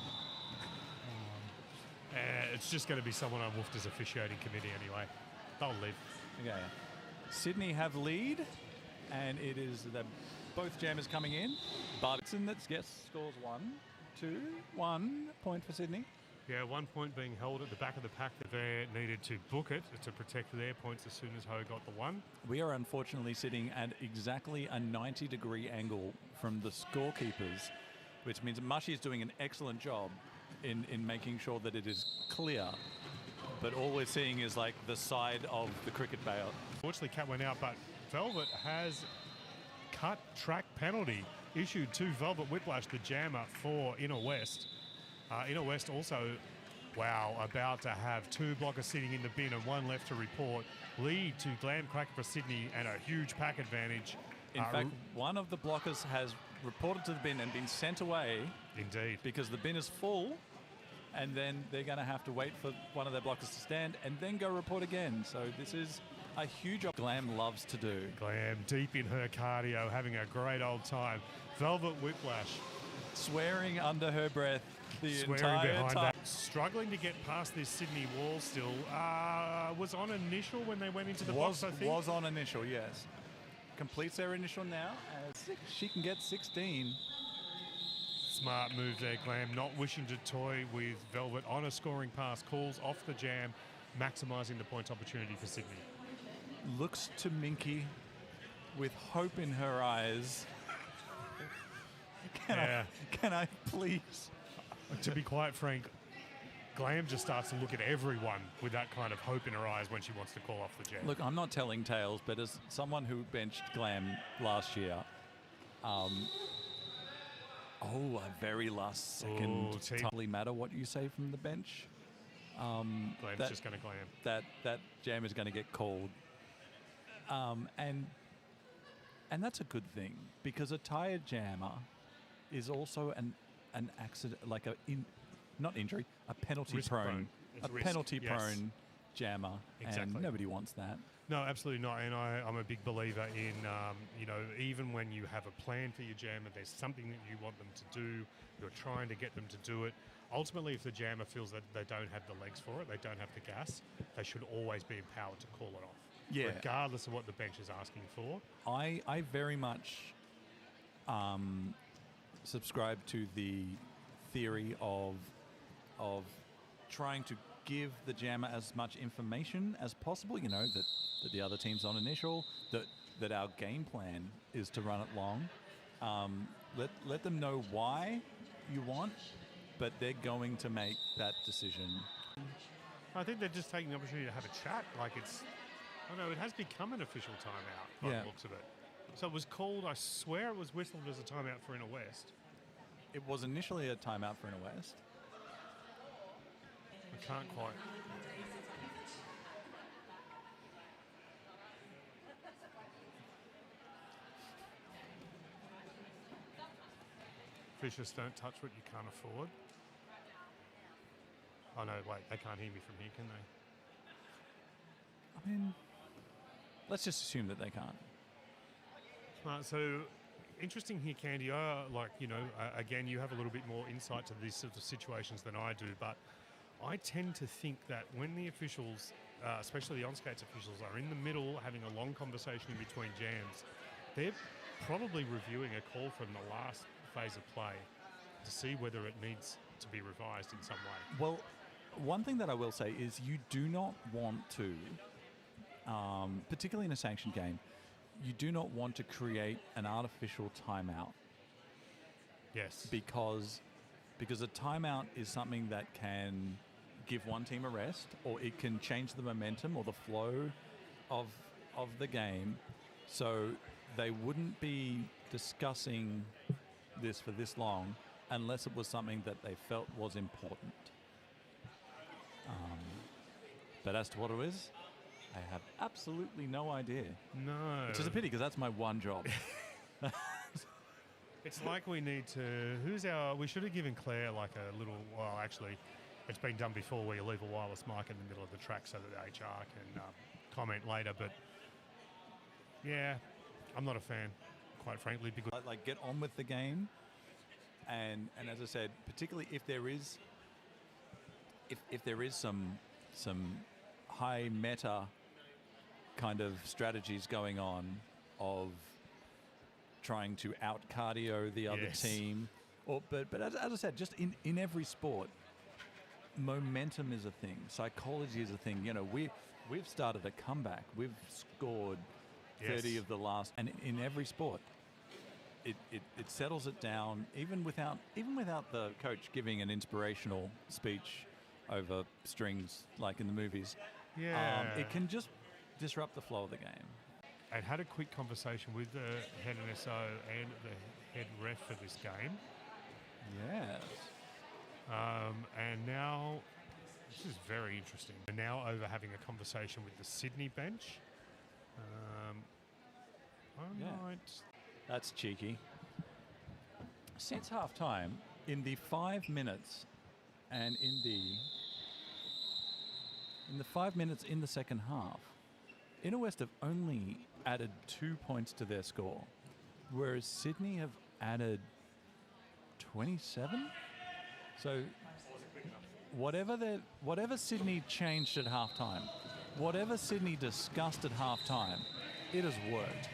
It's just going to be someone I woofed as officiating committee anyway. They'll live.
Okay. Sydney have lead, and it is both jammers coming in. Bartson that scores 1 point for Sydney.
Yeah, 1 point being held at the back of the pack. They needed to book it to protect their points as soon as Ho got the one.
We are unfortunately sitting at exactly a 90-degree angle from the scorekeepers, which means Mushy is doing an excellent job in making sure that it is clear. But all we're seeing is like the side of the cricket bail.
Unfortunately, Cat went out, but Velvet has cut track penalty issued to Velvet Whiplash, the jammer, for Inner West. Inner West also, about to have 2 blockers sitting in the bin and 1 left to report. Lead to Glam Cracker for Sydney and a huge pack advantage.
In fact, one of the blockers has reported to the bin and been sent away.
Indeed.
Because the bin is full, and then they're going to have to wait for one of their blockers to stand and then go report again. So this is a huge Glam loves to do.
Glam deep in her cardio, having a great old time. Velvet Whiplash.
Swearing under her breath the
Swearing
entire
behind
time.
that. Struggling to get past this Sydney wall still. Was on initial when they went into the box, I think.
Was on initial, yes. Completes their initial now as she can get 16.
Smart move there, Glam. Not wishing to toy with Velvet on a scoring pass. Calls off the jam, maximising the points opportunity for Sydney.
Looks to Minky with hope in her eyes. Can I please?
To be quite frank, Glam just starts to look at everyone with that kind of hope in her eyes when she wants to call off the jam.
Look, I'm not telling tales, but as someone who benched Glam last year, a very last second. Totally matter what you say from the bench.
Glam's just going to Glam.
That jam is going to get called. And that's a good thing, because a tired jammer is also an accident, like not injury, a penalty prone. A penalty prone jammer.
Exactly.
And nobody wants that.
No, absolutely not. And I'm a big believer in, even when you have a plan for your jammer, there's something that you want them to do, you're trying to get them to do it. Ultimately, if the jammer feels that they don't have the legs for it, they don't have the gas, they should always be empowered to call it off.
Yeah.
Regardless of what the bench is asking for.
I very much subscribe to the theory of trying to give the jammer as much information as possible. You know, that the other team's on initial, that that our game plan is to run it long. Let them know why you want, but they're going to make that decision.
I think they're just taking the opportunity to have a chat. Like I don't know, it has become an official timeout by the looks of it. So it was called, I swear it was whistled as a timeout for Inner West.
It was initially a timeout for Inner West.
I can't quite. Officials don't touch what you can't afford. Oh no, wait, they can't hear me from here, can they?
I mean, let's just assume that they can't.
So, interesting here, Candy. Again, you have a little bit more insight to these sorts of situations than I do, but I tend to think that when the officials, especially the on-skates officials, are in the middle having a long conversation in between jams, they're probably reviewing a call from the last phase of play to see whether it needs to be revised in some way.
Well, one thing that I will say is you do not want to, particularly in a sanctioned game, you do not want to create an artificial timeout.
Yes.
Because a timeout is something that can give one team a rest, or it can change the momentum or the flow of the game. So they wouldn't be discussing this for this long unless it was something that they felt was important. But as to what it is, I have absolutely no idea.
No.
Which is a pity, because that's my one job.
It's like we need to... We should have given Claire like a little... Well, actually, it's been done before where you leave a wireless mic in the middle of the track so that the HR can comment later. But, yeah, I'm not a fan, quite frankly. Because
like, get on with the game. And as I said, particularly if there is... If there is some high meta kind of strategies going on of trying to out cardio the other team, but as I said, just in every sport, momentum is a thing, psychology is a thing. You know, we've started a comeback, we've scored 30 of the last, and in every sport, it settles it down, even without the coach giving an inspirational speech over strings like in the movies. It can just disrupt the flow of the game.
I had a quick conversation with the head NSO and the head ref for this game.
Yes.
And now, this is very interesting. We're now over having a conversation with the Sydney bench.
That's cheeky. Since half-time, in the 5 minutes and in the 5 minutes in the second half, Inner West have only added 2 points to their score, whereas Sydney have added 27. So whatever Sydney changed at halftime, whatever Sydney discussed at halftime, it has worked.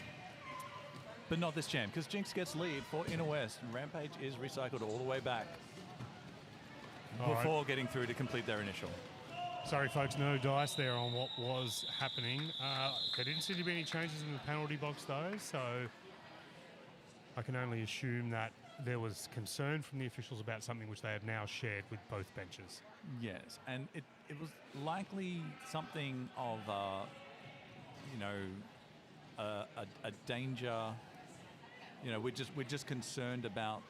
But not this jam, because Jinx gets lead for Inner West, and Rampage is recycled all the way back before getting through to complete their initial.
Sorry, folks, no dice there on what was happening. There didn't seem to be any changes in the penalty box, though, so I can only assume that there was concern from the officials about something which they have now shared with both benches.
Yes, and it was likely something of a danger. You know, we're just concerned about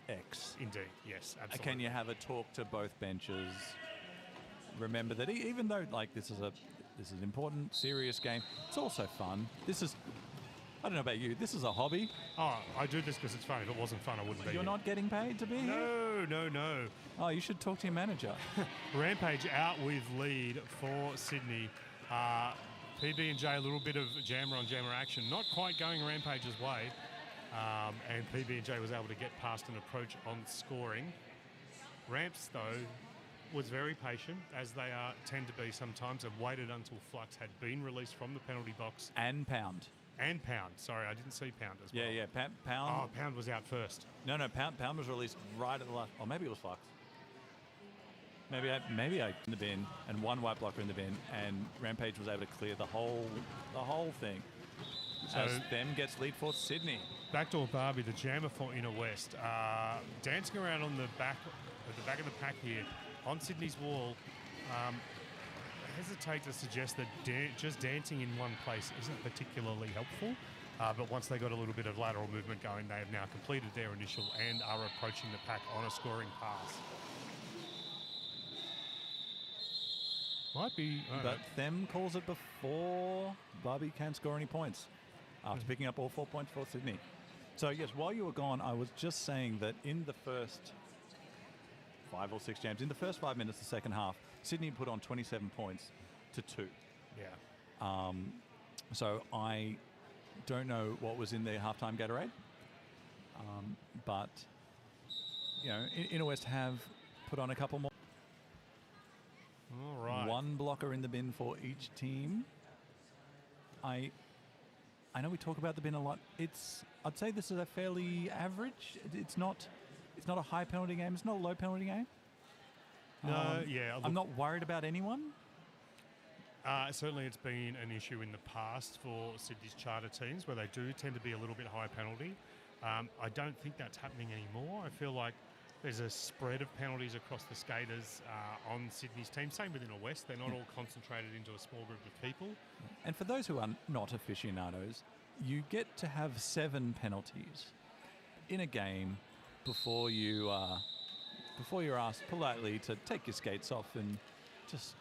X.
Indeed, yes, absolutely.
Can you have a talk to both benches? Remember that even though this is an important, serious game, it's also fun. I don't know about you, this is a hobby.
Oh, I do this because it's fun. If it wasn't fun, I wouldn't be
You're
here.
not getting paid to be here?
No.
Oh, you should talk to your manager.
Rampage out with lead for Sydney. PB&J, a little bit of jammer on jammer action. Not quite going Rampage's way. And PB&J was able to get past an approach on scoring. Ramps, though, was very patient, as they tend to be sometimes, and waited until Flux had been released from the penalty box.
And Pound.
Sorry, I didn't see Pound as well.
Yeah. Pound.
Oh, Pound was out first.
No, Pound was released right at the last. Or maybe it was Flux. Maybe I in the bin, and one white blocker in the bin, and Rampage was able to clear the whole thing. as them gets lead for Sydney.
Backdoor Barbie, the jammer for Inner West, dancing around on the back of the pack here on Sydney's wall. I hesitate to suggest that just dancing in one place isn't particularly helpful. But once they got a little bit of lateral movement going, they have now completed their initial and are approaching the pack on a scoring pass. Might be...
But Them calls it before Barbie can score any points after picking up all 4 points for Sydney. So, yes, while you were gone, I was just saying that in the first 5 or 6 jams, in the first 5 minutes of the second half, Sydney put on 27 points to 2.
Yeah.
So I don't know what was in their halftime Gatorade, but, you know, Inner West have put on a couple more.
All right.
One blocker in the bin for each team. I know we talk about the bin a lot. I'd say this is a fairly average. It's not a high penalty game. It's not a low penalty game.
No, yeah.
I'm not worried about anyone.
Certainly it's been an issue in the past for Sydney's charter teams where they do tend to be a little bit high penalty. I don't think that's happening anymore. I feel like there's a spread of penalties across the skaters on Sydney's team. Same with Inner West. They're not all concentrated into a small group of people.
And for those who are not aficionados, you get to have 7 penalties in a game before you're asked politely to take your skates off and just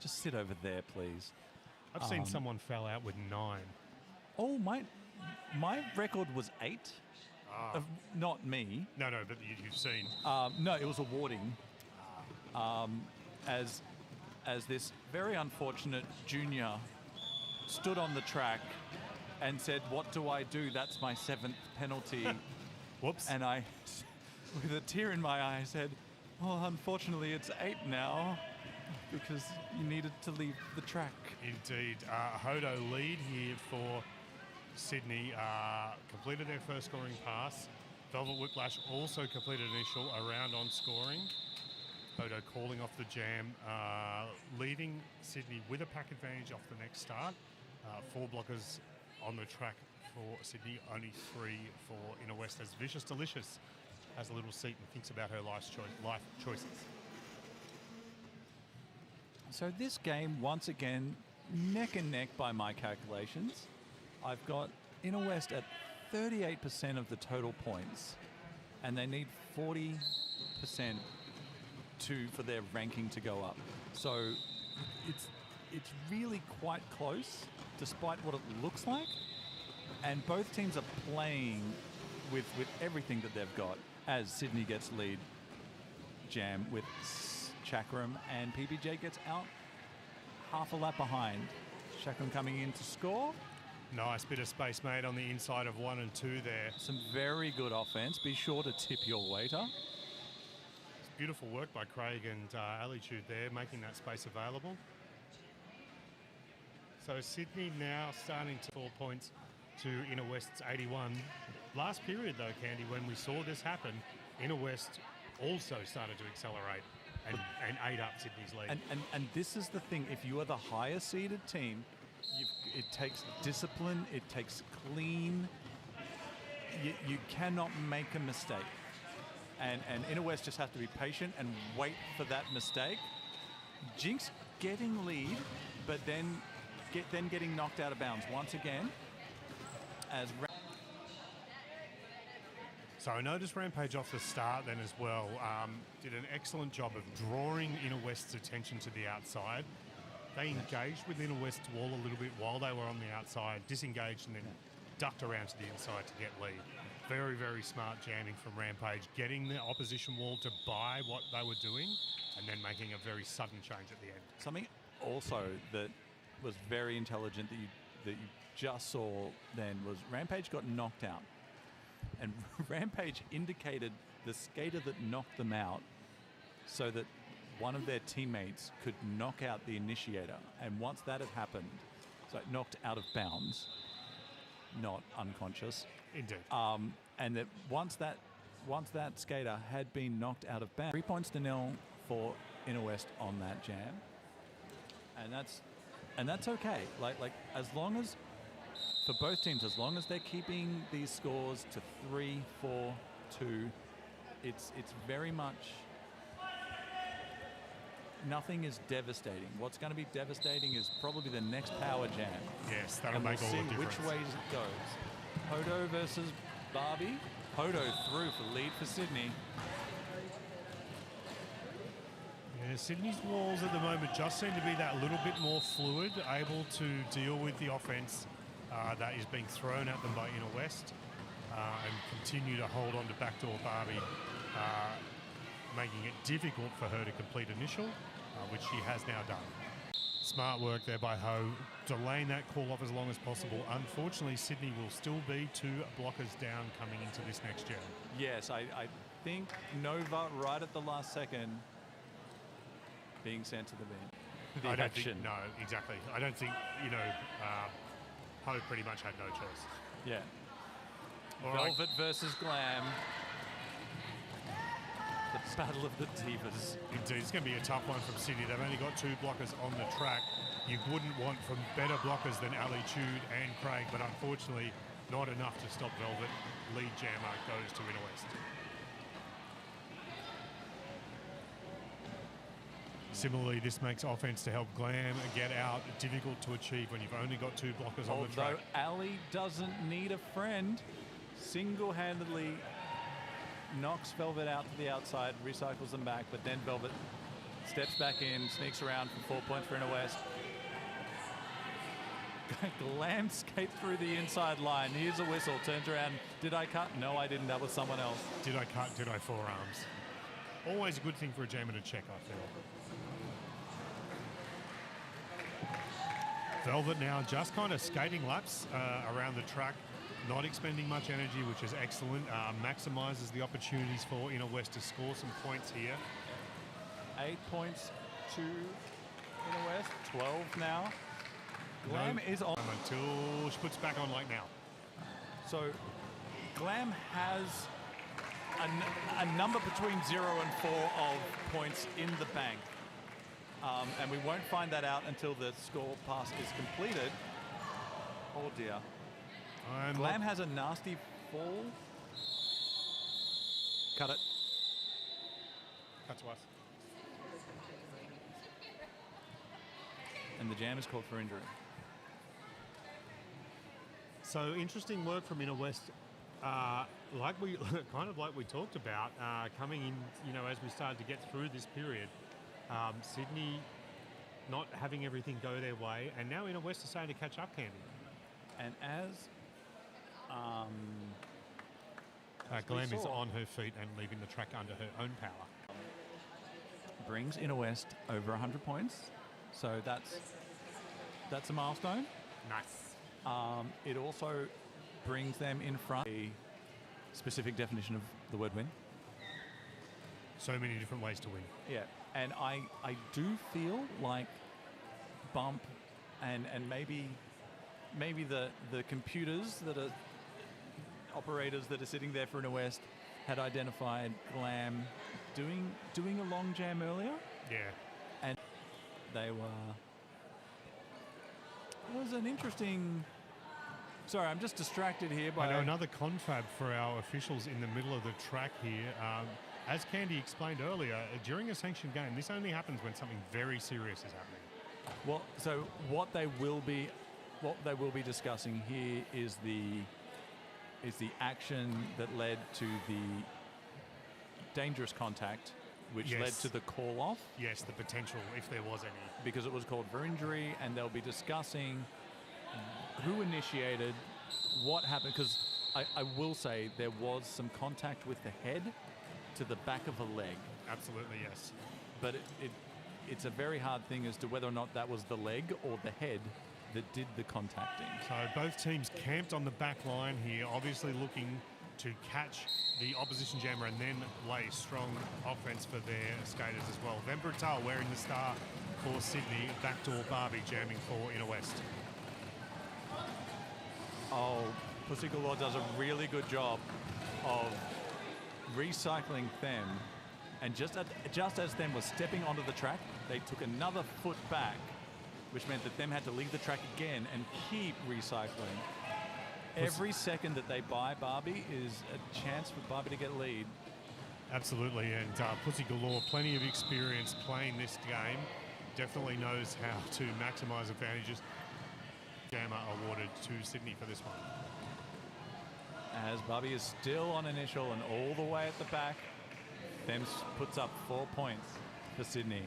sit over there, please.
I've seen someone fell out with 9.
Oh, my record was 8. Not me.
No, but you've seen.
No, it was awarding. As this very unfortunate junior stood on the track and said, "What do I do? That's my 7th penalty."
Whoops.
And I, with a tear in my eye, said, "Well, unfortunately, it's 8 now because you needed to leave the track."
Indeed. Hodo lead here for Sydney. Completed their first scoring pass. Velvet Whiplash also completed initial, a round on scoring. Hodo calling off the jam, leaving Sydney with a pack advantage off the next start. 4 blockers on the track for Sydney, only 3 for Inner West, as Vicious Delicious has a little seat and thinks about her life choices.
So this game, once again, neck and neck by my calculations. I've got Inner West at 38% of the total points, and they need 40% for their ranking to go up. So it's really quite close, despite what it looks like. And both teams are playing with everything that they've got, as Sydney gets lead jam with Chakram, and PBJ gets out half a lap behind. Chakram coming in to score.
Nice bit of space made on the inside of 1 and 2 there.
Some very good offense. Be sure to tip your waiter.
It's beautiful work by Craig and Alitude there, making that space available. So Sydney now starting to 4 points to Inner West's 81. Last period though, Candy, when we saw this happen, Inner West also started to accelerate and ate up Sydney's lead.
And this is the thing, if you are the higher seeded team, it takes discipline, it takes clean. You cannot make a mistake. And Inner West just have to be patient and wait for that mistake. Jinx getting lead, but then getting knocked out of bounds once again.
So I noticed Rampage off the start then as well. Did an excellent job of drawing Inner West's attention to the outside. They engaged with Inner West's wall a little bit while they were on the outside, disengaged and then ducked around to the inside to get lead. Very, very smart jamming from Rampage, getting the opposition wall to buy what they were doing and then making a very sudden change at the end.
Something also that was very intelligent that you just saw then was Rampage got knocked out. And Rampage indicated the skater that knocked them out so that one of their teammates could knock out the initiator. And once that had happened, so knocked out of bounds, not unconscious.
Indeed.
And that once that skater had been knocked out of bounds, 3 points to 0 for Inner West on that jam. And that's okay. Like as long as for both teams, as long as they're keeping these scores to 3, 4, 2, it's very much nothing is devastating. What's going to be devastating is probably the next power jam.
Yes, that'll
And
make
we'll
all
see
the difference.
which ways it goes. Hodo versus Barbie. Hodo through for lead for Sydney.
Yeah, Sydney's walls at the moment just seem to be that little bit more fluid, able to deal with the offense that is being thrown at them by Inner West and continue to hold on to backdoor Barbie, making it difficult for her to complete initial, which she has now done. Smart work there by Ho, delaying that call off as long as possible. Unfortunately, Sydney will still be 2 blockers down coming into this next jam.
Yes, I think Nova right at the last second being sent to the bench.
I don't think, no, exactly. I don't think, Ho pretty much had no choice.
Yeah.
All right.
Velvet versus Glam. The battle of the divas.
Indeed, it's going to be a tough one from Sydney. They've only got 2 blockers on the track. You wouldn't want from better blockers than Ali Tude and Craig, but unfortunately not enough to stop Velvet. Lead jammer goes to Inner West. Similarly, this makes offense to help Glam get out difficult to achieve when you've only got 2 blockers on the track.
Although Ali doesn't need a friend, single-handedly knocks Velvet out to the outside, recycles them back, but then Velvet steps back in, sneaks around for 4 points for Inner West. Glam skate through the inside line. Here's a whistle, turns around. Did I cut? No, I didn't. That was someone else.
Did I cut? Did I forearms? Always a good thing for a jammer to check, I feel. Velvet now just kind of skating laps around the track, not expending much energy, which is excellent. Maximizes the opportunities for Inner West to score some points here.
8 points to Inner West, 12 now. Glam is on.
Until she puts back on like now.
So Glam has a number between 0 and 4 of points in the bank. And we won't find that out until the score pass is completed. Oh dear. Glam has a nasty fall. Cut it.
Cut to us.
And the jam is called for injury.
So interesting work from Inner West. Like we kind of like we talked about, coming in, as we started to get through this period. Sydney not having everything go their way, and now Inner West is starting to catch up, Candy.
And as
Glam is on her feet and leaving the track under her own power.
Brings Inner West over 100 points, so that's a milestone.
Nice.
It also brings them in front. A specific definition of the word win.
So many different ways to win.
Yeah. And I do feel like Bump and maybe the computers that are operators that are sitting there for Inner West had identified Glam doing a long jam earlier.
Yeah.
And they were. It was an interesting. Sorry, I'm just distracted here by.
I know another confab for our officials in the middle of the track here. As Candy explained earlier, during a sanctioned game, this only happens when something very serious is happening.
Well, so what they will be discussing here is the action that led to the dangerous contact, which led to the call off.
Yes, the potential, if there was any.
Because it was called for injury, and they'll be discussing who initiated, what happened. Because I will say there was some contact with the head to the back of a leg.
Absolutely, yes.
But it's a very hard thing as to whether or not that was the leg or the head that did the contacting.
So both teams camped on the back line here, obviously looking to catch the opposition jammer and then lay strong offense for their skaters as well. Then Brutal wearing the star for Sydney, backdoor Barbie jamming for Inner West.
Oh, Pussy Galore does a really good job of recycling them, and just as them was stepping onto the track, they took another foot back, which meant that them had to leave the track again and keep recycling. Every second that they buy Barbie is a chance for Barbie to get lead.
Absolutely, and Pussy Galore, plenty of experience playing this game, definitely knows how to maximise advantages. Jammer awarded to Sydney for this one.
As Barbie is still on initial and all the way at the back, Thames puts up 4 points for Sydney.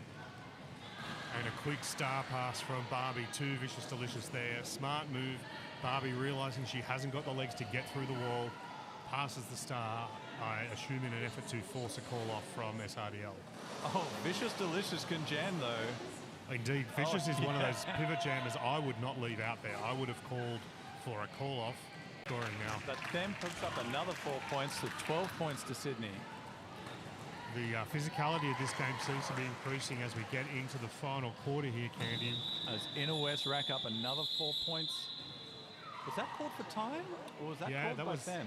And a quick star pass from Barbie to Vicious Delicious there. Smart move. Barbie realising she hasn't got the legs to get through the wall. Passes the star, I assume in an effort to force a call off from SRDL.
Oh, Vicious Delicious can jam though.
Indeed, Vicious is one of those pivot jammers I would not leave out there. I would have called for a call off. Scoring now.
But Them puts up another 4 points to 12 points to Sydney.
The physicality of this game seems to be increasing as we get into the final quarter here, Candy.
As Inner West rack up another 4 points. Was that called for time? Or was that called by them?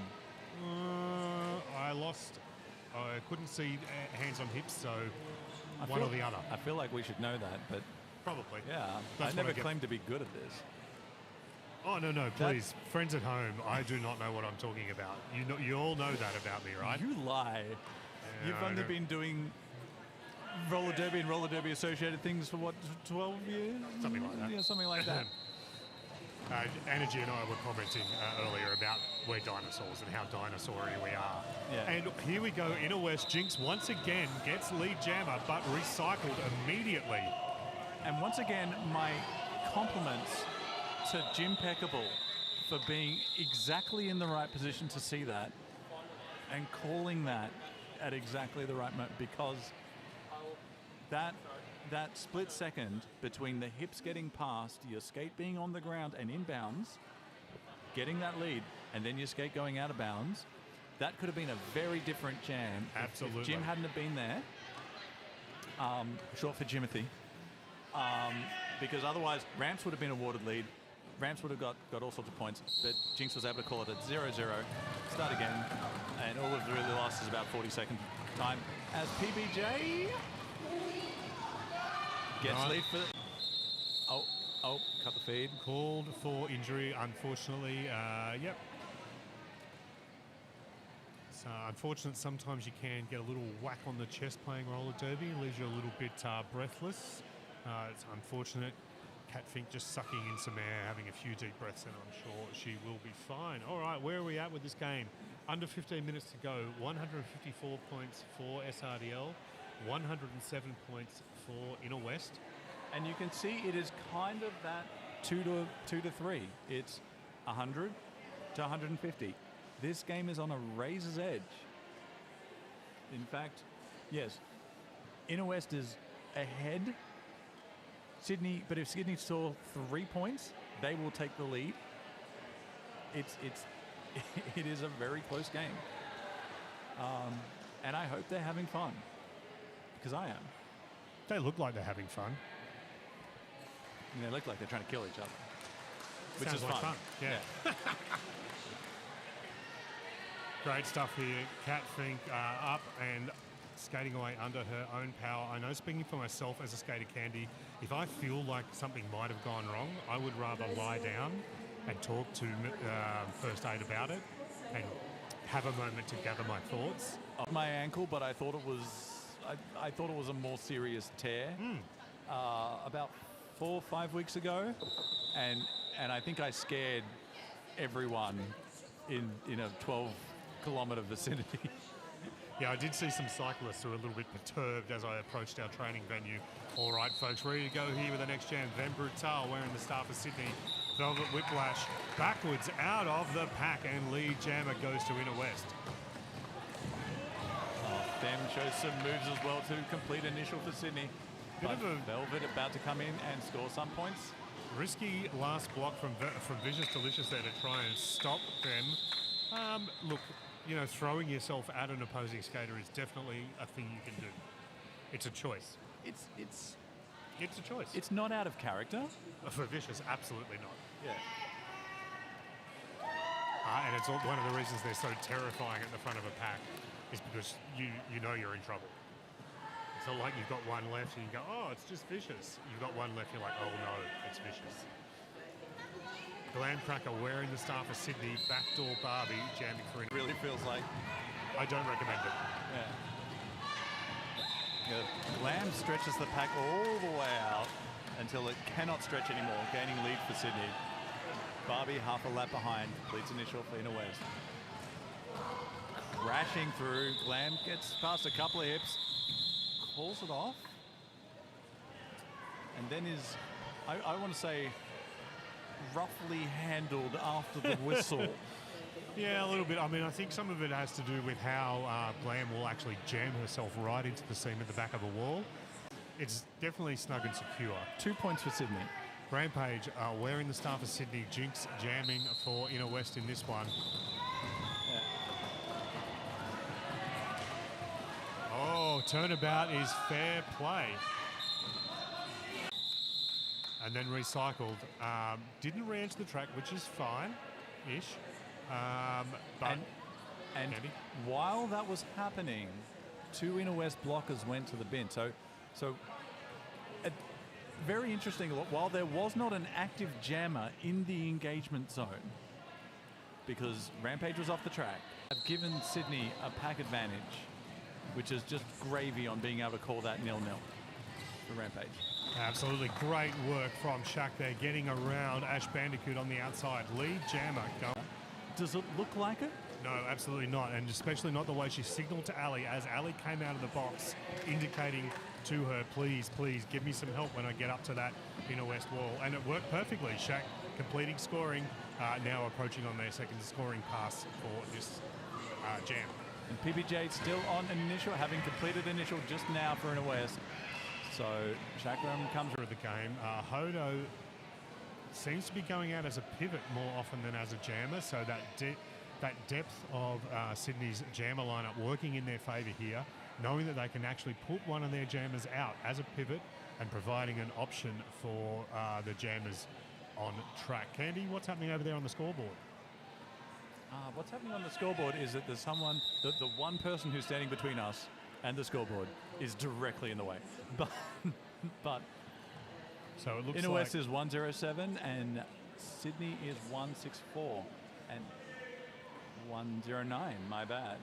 I lost. I couldn't see hands on hips, so one or the other.
I feel like we should know that, but...
Probably.
Yeah.
That's
I never claimed to be good at this.
Oh, no, please. Friends at home, I do not know what I'm talking about. You all know that about me, right?
You lie.
Yeah,
You've only been doing roller derby and roller derby associated things for what, 12 years?
Something like that.
Yeah, something like that.
Energy and I were commenting earlier about we're dinosaurs and how dinosaur-y we are.
Yeah.
And here we go, Inner West. Jinx once again gets lead jammer, but recycled immediately.
And once again, my compliments to Jim Peckable for being exactly in the right position to see that and calling that at exactly the right moment, because that split second between the hips getting past, your skate being on the ground and inbounds, getting that lead, and then your skate going out of bounds, that could have been a very different jam.
Absolutely.
If Jim hadn't have been there, short for Jimothy, because otherwise Ramps would have been awarded lead. Ramps would have got all sorts of points, but Jinx was able to call it at 0-0, start again, and all we've really lost is about 40 seconds time as PBJ gets lead for... Oh, cut the feed.
Called for injury, unfortunately. Yep. It's unfortunate sometimes you can get a little whack on the chest playing roller derby, leaves you a little bit breathless. It's unfortunate. Cat Fink just sucking in some air, having a few deep breaths, and I'm sure she will be fine. All right, where are we at with this game? Under 15 minutes to go. 154 points for SRDL, 107 points for Inner West.
And you can see it is kind of that 2 to 3. It's 100 to 150. This game is on a razor's edge. In fact, yes, Inner West is ahead. Sydney, but if Sydney saw 3 points, they will take the lead. It is a very close game. And I hope they're having fun, because I am.
They look like they're having fun.
And they look like they're trying to kill each other, which
Sounds
is
like
fun.
Yeah. Great stuff here. Cat Fink up and skating away under her own power. I know, speaking for myself as a skater, Candy, if I feel like something might have gone wrong, I would rather lie down and talk to first aid about it and have a moment to gather my thoughts.
My ankle, but I thought it was a more serious tear about 4 or 5 weeks ago, and I think I scared everyone in a 12-kilometre vicinity.
Yeah, I did see some cyclists who were a little bit perturbed as I approached our training venue. All right, folks, ready to go here with the next jam. Van Brutal wearing the star for Sydney. Velvet Whiplash backwards out of the pack, and lead jammer goes to Inner West.
Them shows some moves as well to complete initial for Sydney. But Velvet about to come in and score some points.
Risky last block from Vicious Delicious there to try and stop them. Look, you know, throwing yourself at an opposing skater is definitely a thing you can do. It's a choice.
It's
a choice.
It's not out of character.
For Vicious, absolutely not.
Yeah.
And it's one of the reasons they're so terrifying at the front of a pack is because you know you're in trouble. It's not like you've got one left and you go, oh, it's just Vicious. You've got one left, you're like, oh no, it's Vicious. Glam Cracker wearing the star for Sydney. Backdoor Barbie jamming for
It really feels like.
I don't recommend it.
Yeah. Glam stretches the pack all the way out until it cannot stretch anymore, gaining lead for Sydney. Barbie half a lap behind, completes initial for Inner West. Crashing through, Glam gets past a couple of hips, calls it off, and then is, I want to say, roughly handled after the whistle.
Yeah, a little bit. I mean, I think some of it has to do with how Glam will actually jam herself right into the seam at the back of the wall. It's definitely snug and secure.
2 points for Sydney.
Rampage wearing the star for Sydney. Jinx jamming for Inner West in this one. Oh, turnabout is fair play. And then recycled. Didn't re-enter the track, which is fine-ish. But
and while that was happening, 2 Inner West blockers went to the bin. So very interesting. While there was not an active jammer in the engagement zone, because Rampage was off the track, have given Sydney a pack advantage, which is just gravy on being able to call that 0-0 for Rampage.
Absolutely great work from Shaq there, getting around Ash Bandicoot on the outside. Lead jammer going.
Does it look like it?
No, absolutely not, and especially not the way she signaled to Ali as Ali came out of the box, indicating to her, please, give me some help when I get up to that Inner West wall. And it worked perfectly. Shaq completing scoring, now approaching on their second scoring pass for this jam.
And PBJ still on initial, having completed initial just now for Inner West. So Chakram comes
through the game. Hodo seems to be going out as a pivot more often than as a jammer, so that depth of Sydney's jammer lineup working in their favour here, knowing that they can actually put one of their jammers out as a pivot and providing an option for the jammers on track. Candy, what's happening over there on the scoreboard?
What's happening on the scoreboard is that there's someone, the one person who's standing between us and the scoreboard is directly in the way. But
so it looks
Inner
like
West is 107 and Sydney is 164 and 109, my bad.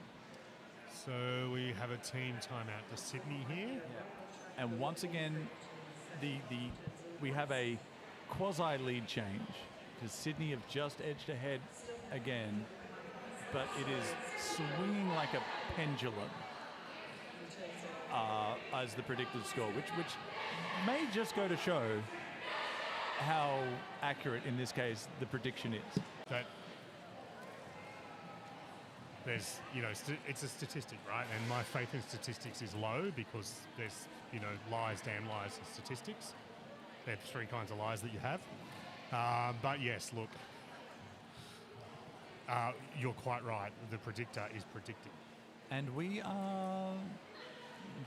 So we have a team timeout to Sydney here.
Yeah. And once again, we have a quasi-lead change because Sydney have just edged ahead again, but it is swinging like a pendulum as the predicted score, which may just go to show how accurate in this case the prediction is.
That there's, it's a statistic, right? And my faith in statistics is low because there's, lies, damn lies, and statistics. There are 3 kinds of lies that you have. But yes, look, you're quite right. The predictor is predicting.
And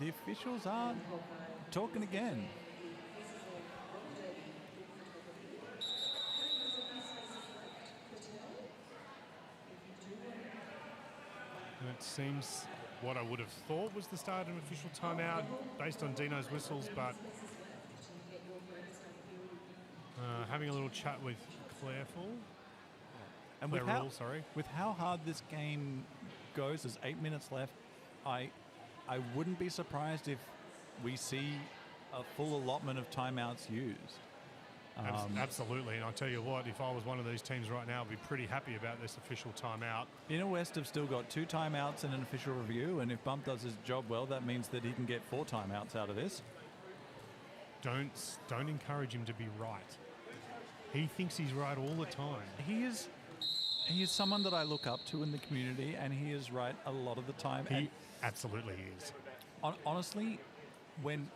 the officials are talking again.
And it seems what I would have thought was the start of an official timeout based on Dino's whistles, but having a little chat with Clareful.
And with how hard this game goes, there's 8 minutes left. I wouldn't be surprised if we see a full allotment of timeouts used.
Absolutely, and I'll tell you what, if I was one of these teams right now, I'd be pretty happy about this official timeout.
Inner West have still got 2 timeouts and an official review, and if Bump does his job well, that means that he can get 4 timeouts out of this.
Don't encourage him to be right. He thinks he's right all the time.
He is someone that I look up to in the community, and he is right a lot of the time.
He absolutely is.
Honestly, when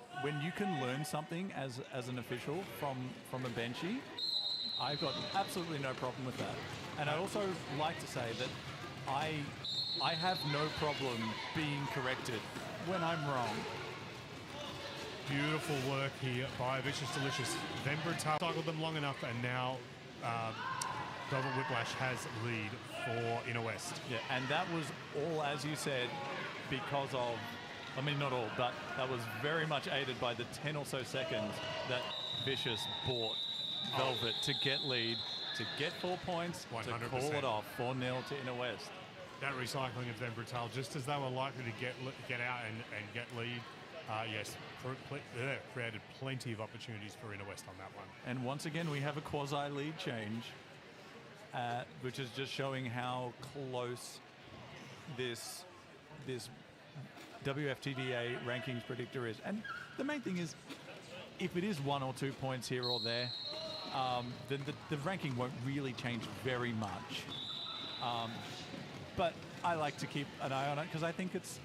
you can learn something as an official from a benchy, I've got absolutely no problem with that. And I also like to say that I have no problem being corrected when I'm wrong.
Beautiful work here by Vicious Delicious. Then Brutal cycled them long enough, and now Velvet Whiplash has lead for Inner West.
Yeah, and that was all, as you said, because of, I mean, not all, but that was very much aided by the 10 or so seconds that Vicious bought Velvet to get lead, to get 4 points,
100%.
to call it off 4-0 to Inner West.
That recycling of them Brutal, just as they were likely to get out and get lead, yes, created plenty of opportunities for Inner West on that one.
And once again, we have a quasi-lead change, which is just showing how close this WFTDA rankings predictor is. And the main thing is, if it is 1 or 2 points here or there, then the ranking won't really change very much. But I like to keep an eye on it because I think it's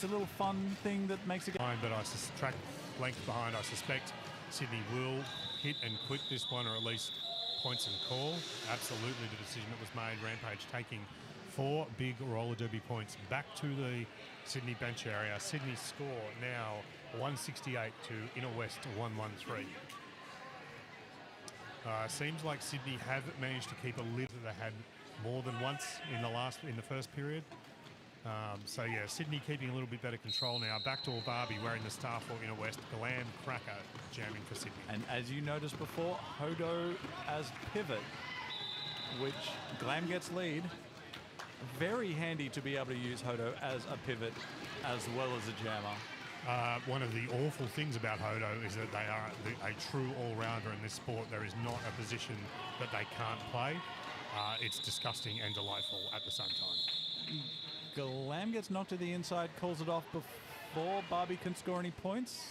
a little fun thing that makes it.
But I track length behind. I suspect Sydney will hit and quit this one, or at least points and call. Absolutely the decision that was made. Rampage taking 4 big roller derby points back to the Sydney bench area. Sydney's score now 168 to Inner West 113. Seems like Sydney have managed to keep a lid that they had more than once in the first period. So yeah, Sydney keeping a little bit better control now. Back to Barbie wearing the star for Inner West. Glam Cracker jamming for Sydney.
And as you noticed before, Hodo as pivot, which Glam gets lead. Very handy to be able to use Hodo as a pivot as well as a jammer.
One of the awful things about Hodo is that they are a true all-rounder in this sport. There is not a position that they can't play. It's disgusting and delightful at the same time.
Glam gets knocked to the inside, calls it off before Barbie can score any points.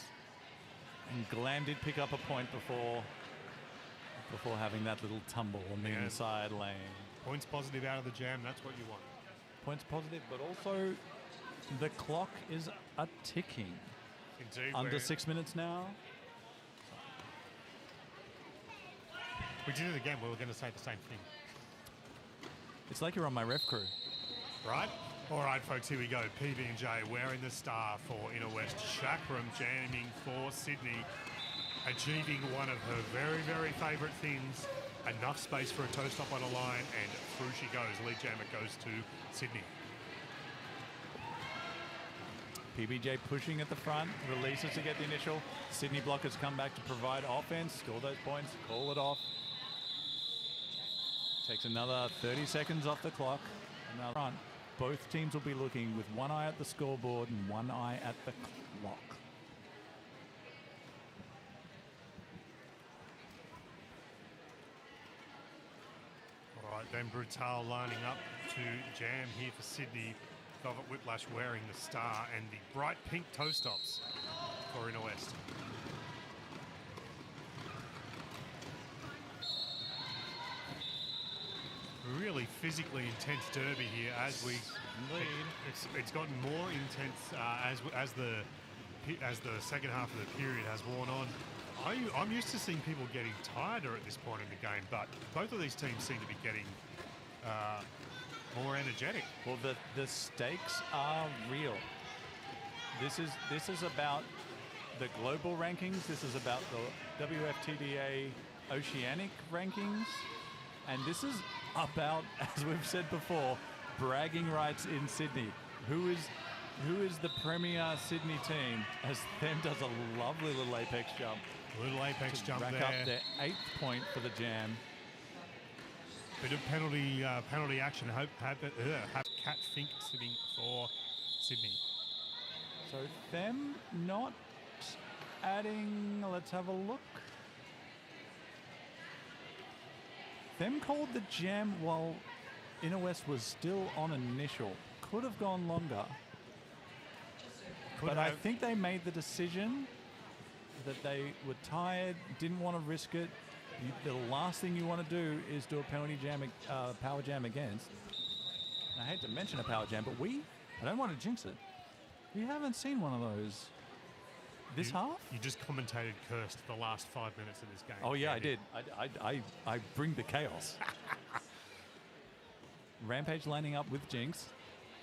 And Glam did pick up a point before having that little tumble on the inside lane.
Points positive out of the jam, that's what you want.
Points positive, but also the clock is a-ticking.
Indeed.
Under 6 minutes now.
We did it again, we were going to say the same thing.
It's like you're on my ref crew.
Right? All right, folks, here we go. PB&J wearing the star for Inner West. Chakram jamming for Sydney. Achieving one of her very, very favourite things. Enough space for a toe stop on a line, and through she goes. Lead jammer goes to Sydney.
PBJ pushing at the front, releases to get the initial. Sydney blockers come back to provide offense, score those points, call it off. Takes another 30 seconds off the clock. Now front. Both teams will be looking with one eye at the scoreboard and one eye at the clock.
All right, then Brutal lining up to jam here for Sydney. Velvet Whiplash wearing the star and the bright pink toe stops for Inner West. Really physically intense derby here as we lead. It's gotten more intense as the second half of the period has worn on. I'm used to seeing people getting tireder at this point in the game, but both of these teams seem to be getting more energetic.
Well, the stakes are real. This is about the global rankings. This is about the WFTDA Oceanic rankings, and this is about, as we've said before, bragging rights in Sydney. Who is the premier Sydney team? As Them does a lovely little apex jump.
Little apex jump
rack
there.
Up their 8th point for the jam.
Bit of penalty action. Have Cat Fink sitting for Sydney.
So them not adding. Let's have a look. Them called the jam while Inner West was still on initial. Could have gone longer. But I think they made the decision that they were tired, didn't want to risk it. The last thing you want to do is do a penalty jam, power jam against. And I hate to mention a power jam, but I don't want to jinx it. We haven't seen one of those this half.
You just commentated cursed the last 5 minutes of this game.
Oh yeah, Andy. I did. I bring the chaos. Rampage lining up with Jinx.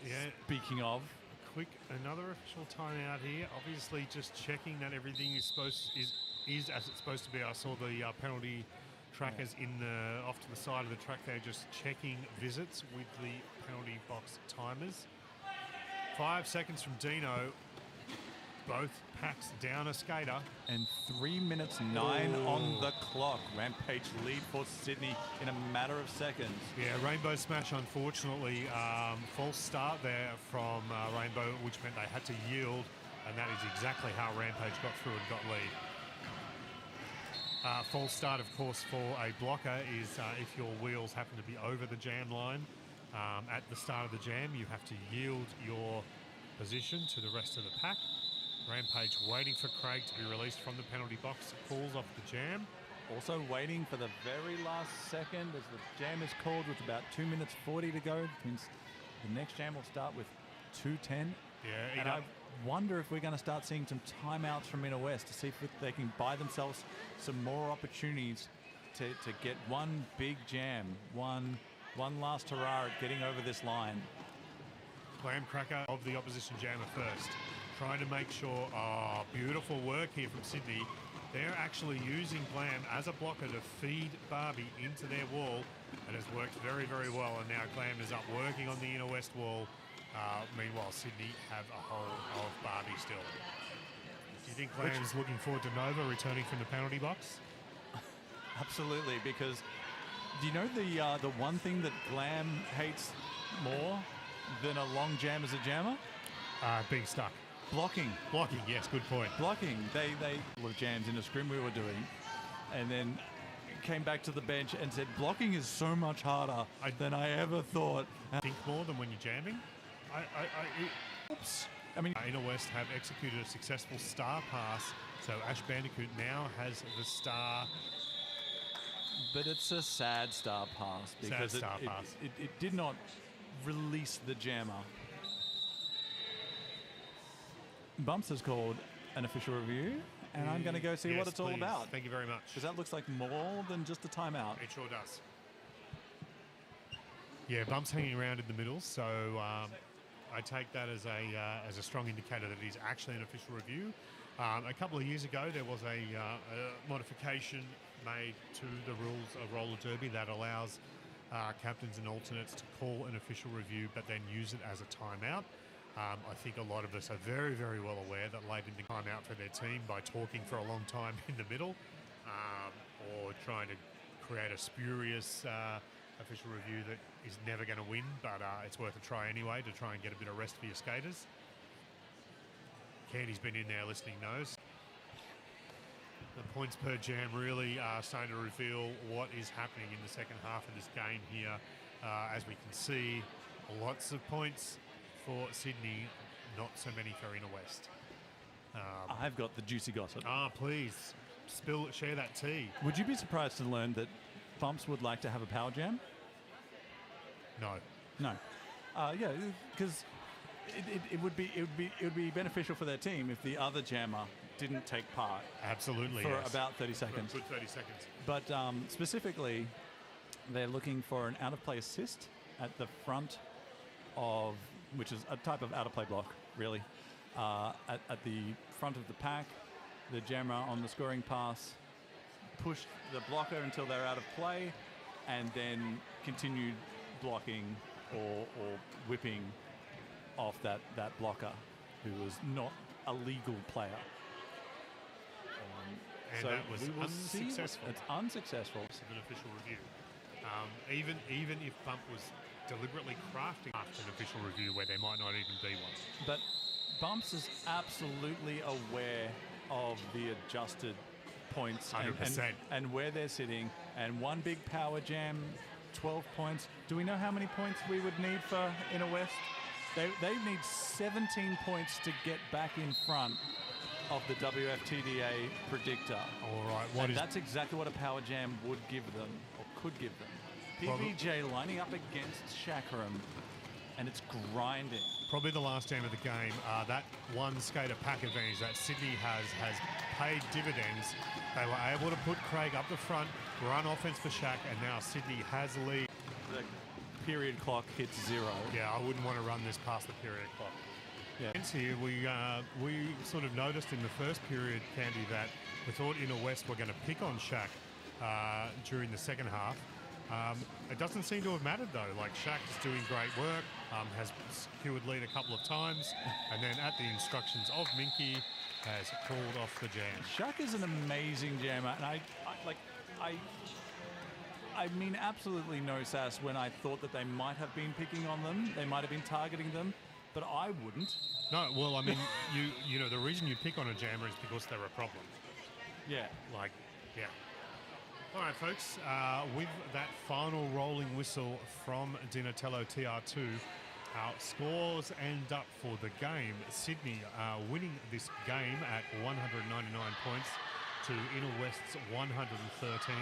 Yeah.
Speaking of.
Another official timeout here. Obviously, just checking that everything is as it's supposed to be. I saw the penalty trackers off to the side of the track there, just checking visits with the penalty box timers. 5 seconds from Dino. both packs down a skater.
And 3 minutes 9 on the clock. Rampage lead for Sydney in a matter of seconds.
Yeah, Rainbow Smash, unfortunately, false start there from Rainbow, which meant they had to yield, and that is exactly how Rampage got through and got lead. False start, of course, for a blocker is if your wheels happen to be over the jam line at the start of the jam, you have to yield your position to the rest of the pack. Rampage waiting for Craig to be released from the penalty box, calls off the jam.
Also waiting for the very last second as the jam is called with about 2 minutes 40 to go. Means the next jam will start with 2:10.
Yeah,
and I wonder if we're going to start seeing some timeouts from Inner West to see if they can buy themselves some more opportunities to get one big jam, one last hurrah at getting over this line.
Glam Cracker of the opposition jammer first, trying to make sure, beautiful work here from Sydney. They're actually using Glam as a blocker to feed Barbie into their wall. It has worked very, very well, and now Glam is up working on the Inner West wall. Meanwhile, Sydney have a hold of Barbie still. Do you think Glam is looking forward to Nova returning from the penalty box?
Absolutely, because do you know the one thing that Glam hates more than a long jam as a jammer?
Being stuck.
Blocking.
Blocking, yes, good point.
Blocking. They with jams in a scrim we were doing, and then came back to the bench and said, blocking is so much harder than I ever thought.
Think more than when you're jamming? Oops.
I mean,
Inner West have executed a successful star pass, so Ash Bandicoot now has the star.
But it's a sad star pass because it did not release the jammer. Bumps has called an official review, and I'm going to go see what it's all about.
Thank you very much.
Because that looks like more than just a timeout.
It sure does. Yeah, Bumps hanging around in the middle, so I take that as a strong indicator that it is actually an official review. A couple of years ago, there was a modification made to the rules of roller derby that allows captains and alternates to call an official review, but then use it as a timeout. I think a lot of us are very, very well aware that late in the timeout for their team by talking for a long time in the middle or trying to create a spurious official review that is never going to win, but it's worth a try anyway to try and get a bit of rest for your skaters. Candy's been in there listening knows. The points per jam really are starting to reveal what is happening in the second half of this game here. As we can see, lots of points for Sydney, not so many for Inner West.
I've got the juicy gossip.
Please, share that tea.
Would you be surprised to learn that Bumps would like to have a power jam?
No.
Yeah, because it would be beneficial for their team if the other jammer didn't take part.
Absolutely,
for
yes.
about 30 seconds.
For 30 seconds.
But specifically, they're looking for an out-of-play assist at the front of, which is a type of out-of-play block, really. At the front of the pack, the jammer on the scoring pass pushed the blocker until they're out of play, and then continued blocking or whipping off that blocker, who was not a legal player.
And
so
that was unsuccessful.
It's unsuccessful.
It's an official review. Even if Bump was deliberately crafting an official review where there might not even be one.
But Bumps is absolutely aware of the adjusted points
100%.
And where they're sitting. And one big power jam, 12 points. Do we know how many points we would need for Inner West? They need 17 points to get back in front of the WFTDA predictor.
All right.
That's exactly what a power jam would give them, or could give them. PBJ lining up against Chakram, and it's grinding.
Probably the last jam of the game. That one skater pack advantage that Sydney has paid dividends. They were able to put Craig up the front, run offense for Shaq, and now Sydney has the lead.
The period clock hits 0.
Yeah, I wouldn't want to run this past the period clock. Yeah. Here we sort of noticed in the first period, Candy, that we thought Inner West were going to pick on Shaq during the second half. It doesn't seem to have mattered though. Like, Shaq is doing great work. has secured lead a couple of times, and then at the instructions of Minky, has pulled off the jam.
Shaq is an amazing jammer, and I mean absolutely no sass when I thought that they might have been picking on them, they might have been targeting them, but I wouldn't.
No, well, I mean, you know, the reason you pick on a jammer is because they're a problem.
Yeah.
Like, yeah. All right, folks, with that final rolling whistle from Dinatello TR2, our scores end up for the game. Sydney winning this game at 199 points to Inner West's 113.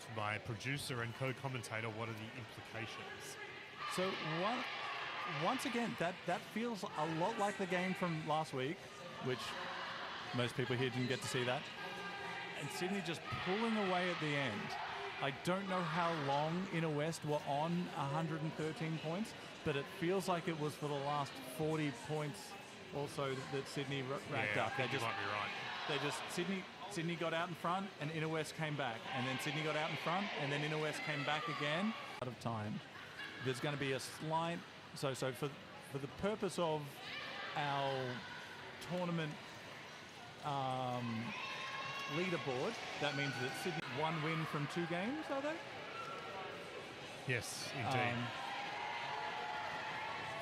To my producer and co-commentator, what are the implications?
So once again, that feels a lot like the game from last week, which most people here didn't get to see that. And Sydney just pulling away at the end. I don't know how long Inner West were on 113 points, but it feels like it was for the last 40 points or so that Sydney racked up.
You might be right.
Sydney got out in front and Inner West came back, and then Sydney got out in front and then Inner West came back again. Out of time, there's going to be a slight. So for the purpose of our tournament leaderboard, that means that Sydney one win from 2 games, are they?
Yes, indeed.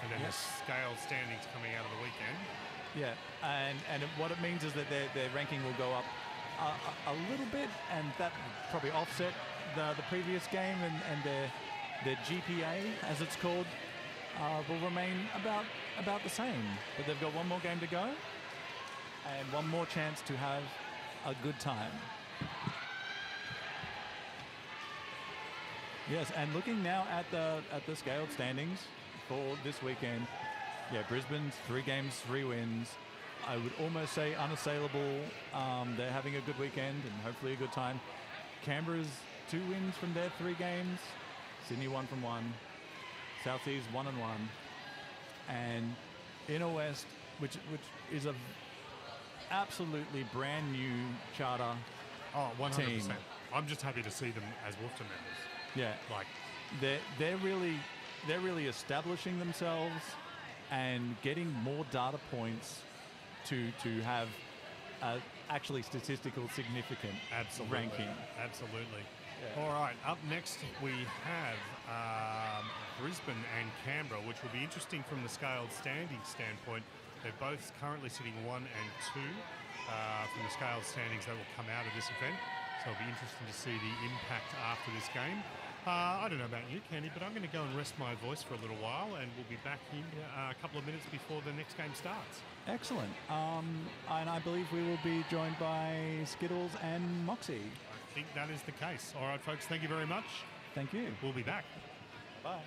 And then the scale standings coming out of the weekend.
Yeah, and what it means is that their ranking will go up a little bit, and that will probably offset the previous game, and their GPA, as it's called, will remain about the same. But they've got one more game to go, and one more chance to have a good time. Yes, and looking now at the scaled standings for this weekend, yeah, Brisbane's 3 games, 3 wins. I would almost say unassailable. They're having a good weekend and hopefully a good time. Canberra's 2 wins from their 3 games. Sydney 1 from 1. South Seas 1-1. And Inner West, which is a absolutely brand new charter.
Oh, 100%.
Team.
I'm just happy to see them as Wolfton members.
Yeah,
Like,
they're really establishing themselves and getting more data points to have actually statistical significant ranking.
Absolutely.
Yeah.
All right, up next we have Brisbane and Canberra, which will be interesting from the scaled standing standpoint. They're both currently sitting 1 and 2 from the scaled standings that will come out of this event. So it'll be interesting to see the impact after this game. I don't know about you, Candy, but I'm going to go and rest my voice for a little while, and we'll be back here a couple of minutes before the next game starts.
Excellent. And I believe we will be joined by Skittles and Moxie.
I think that is the case. All right, folks, thank you very much.
Thank you.
We'll be back.
Bye.